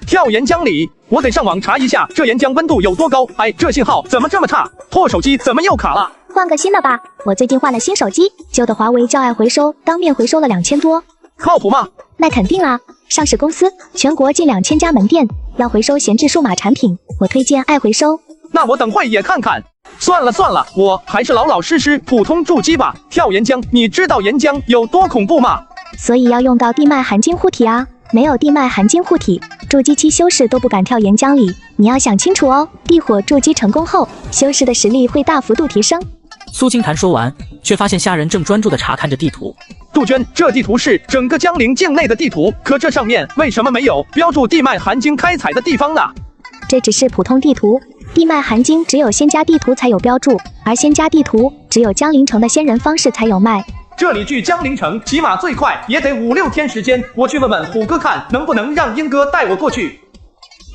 跳岩浆里？我得上网查一下这岩浆温度有多高。哎，这信号怎么这么差？破手机怎么又卡了？换个新的吧，我最近换了新手机，旧的华为叫爱回收，当面回收了2000多。靠谱吗？那肯定啦，上市公司，全国近2000家门店，要回收闲置数码产品，我推荐爱回收。那我等会也看看。算了，我还是老老实实普通筑基吧。跳岩浆，你知道岩浆有多恐怖吗？所以要用到地脉含晶护体啊，没有地脉含晶护体，筑基期修士都不敢跳岩浆里。你要想清楚哦，地火筑基成功后，修士的实力会大幅度提升。苏清潭说完，却发现虾人正专注地查看着地图。杜鹃，这地图是整个江陵境内的地图，可这上面为什么没有标注地脉含晶开采的地方呢？这只是普通地图，地脉含晶只有仙家地图才有标注，而仙家地图只有江陵城的仙人方式才有卖。这里距江陵城起码最快也得5、6天时间，我去问问虎哥看能不能让鹰哥带我过去。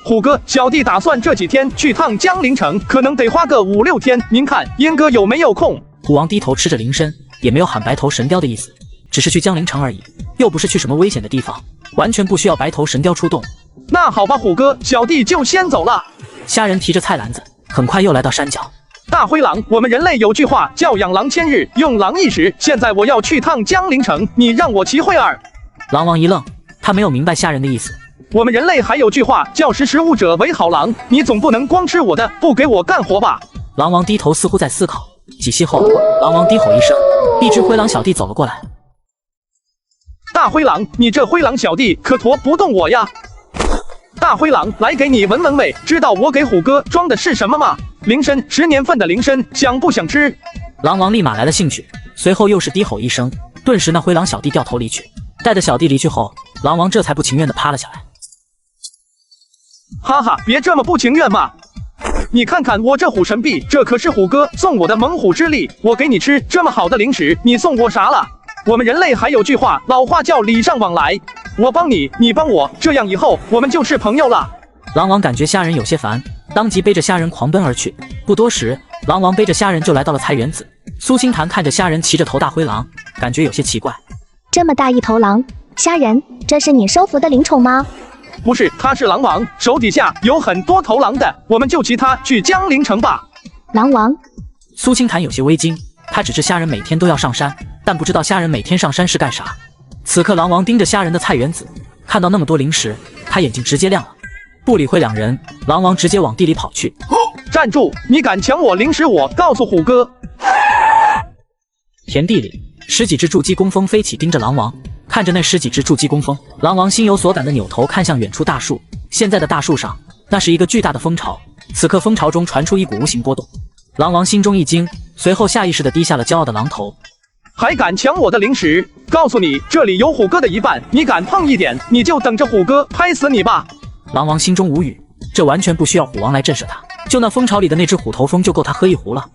虎哥，小弟打算这几天去趟江陵城，可能得花个5、6天，您看鹰哥有没有空？虎王低头吃着灵参，也没有喊白头神雕的意思，只是去江陵城而已，又不是去什么危险的地方，完全不需要白头神雕出动。那好吧，虎哥，小弟就先走了。虾人提着菜篮子，很快又来到山脚。大灰狼，我们人类有句话叫养狼千日，用狼一时。现在我要去趟江陵城，你让我骑会儿？狼王一愣，他没有明白虾人的意思。我们人类还有句话叫识时务者为好狼，你总不能光吃我的，不给我干活吧？狼王低头似乎在思考，几息后，狼王低吼一声，一只灰狼小弟走了过来。大灰狼，你这灰狼小弟可驮不动我呀！大灰狼，来给你闻闻味，知道我给虎哥装的是什么吗？灵参，10年份的灵参，想不想吃？狼王立马来了兴趣，随后又是低吼一声，顿时那灰狼小弟掉头离去。带着小弟离去后，狼王这才不情愿地趴了下来。哈哈，别这么不情愿嘛！你看看我这虎神臂，这可是虎哥送我的猛虎之力，我给你吃这么好的零食，你送我啥了？我们人类还有句话，老话叫礼尚往来，我帮你，你帮我，这样以后我们就是朋友了。狼王感觉虾人有些烦，当即背着虾人狂奔而去。不多时，狼王背着虾人就来到了菜园子。苏清潭看着虾人骑着头大灰狼，感觉有些奇怪。这么大一头狼，虾人，这是你收服的灵宠吗？不是，他是狼王，手底下有很多头狼的，我们就骑他去江陵城吧。狼王，苏清潭有些微惊，他只知虾人每天都要上山，但不知道虾人每天上山是干啥。此刻狼王盯着虾人的菜园子，看到那么多零食，他眼睛直接亮了。不理会两人，狼王直接往地里跑去。站住！你敢抢我零食，我告诉虎哥！田地里，10几只筑基工蜂飞起，盯着狼王。看着那10几只筑基工蜂，狼王心有所感的扭头看向远处大树。现在的大树上，那是一个巨大的蜂巢。此刻蜂巢中传出一股无形波动，狼王心中一惊，随后下意识地低下了骄傲的狼头。还敢抢我的零食！告诉你，这里有虎哥的一半，你敢碰一点，你就等着虎哥拍死你吧！狼王心中无语，这完全不需要虎王来震慑他，就那蜂巢里的那只虎头蜂就够他喝一壶了。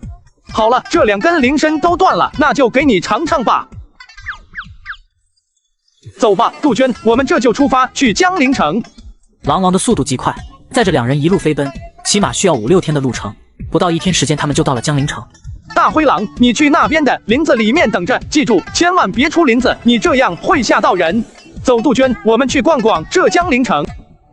好了，这2根灵参都断了，那就给你尝尝吧。走吧，杜鹃，我们这就出发去江陵城。狼王的速度极快，载着两人一路飞奔。起码需要5、6天的路程。不到1天时间，他们就到了江陵城。大灰狼，你去那边的林子里面等着，记住，千万别出林子，你这样会吓到人。走，杜鹃，我们去逛逛这江陵城。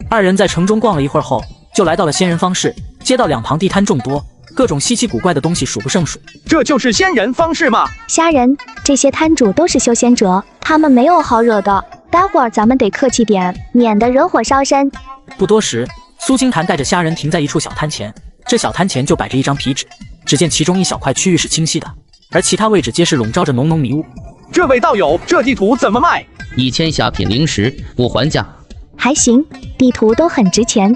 二人在城中逛了一会儿后，就来到了仙人方市。街道两旁地摊众多，各种稀奇古怪的东西数不胜数。这就是仙人方市吗？虾仁，这些摊主都是修仙者，他们没有好惹的。待会儿咱们得客气点，免得惹火烧身。不多时，苏金坛带着虾仁停在一处小摊前，这小摊前就摆着一张皮纸，只见其中一小块区域是清晰的，而其他位置皆是笼罩着浓浓迷雾。这位道友，这地图怎么卖？ 1000下品灵石，不还价。还行，地图都很值钱。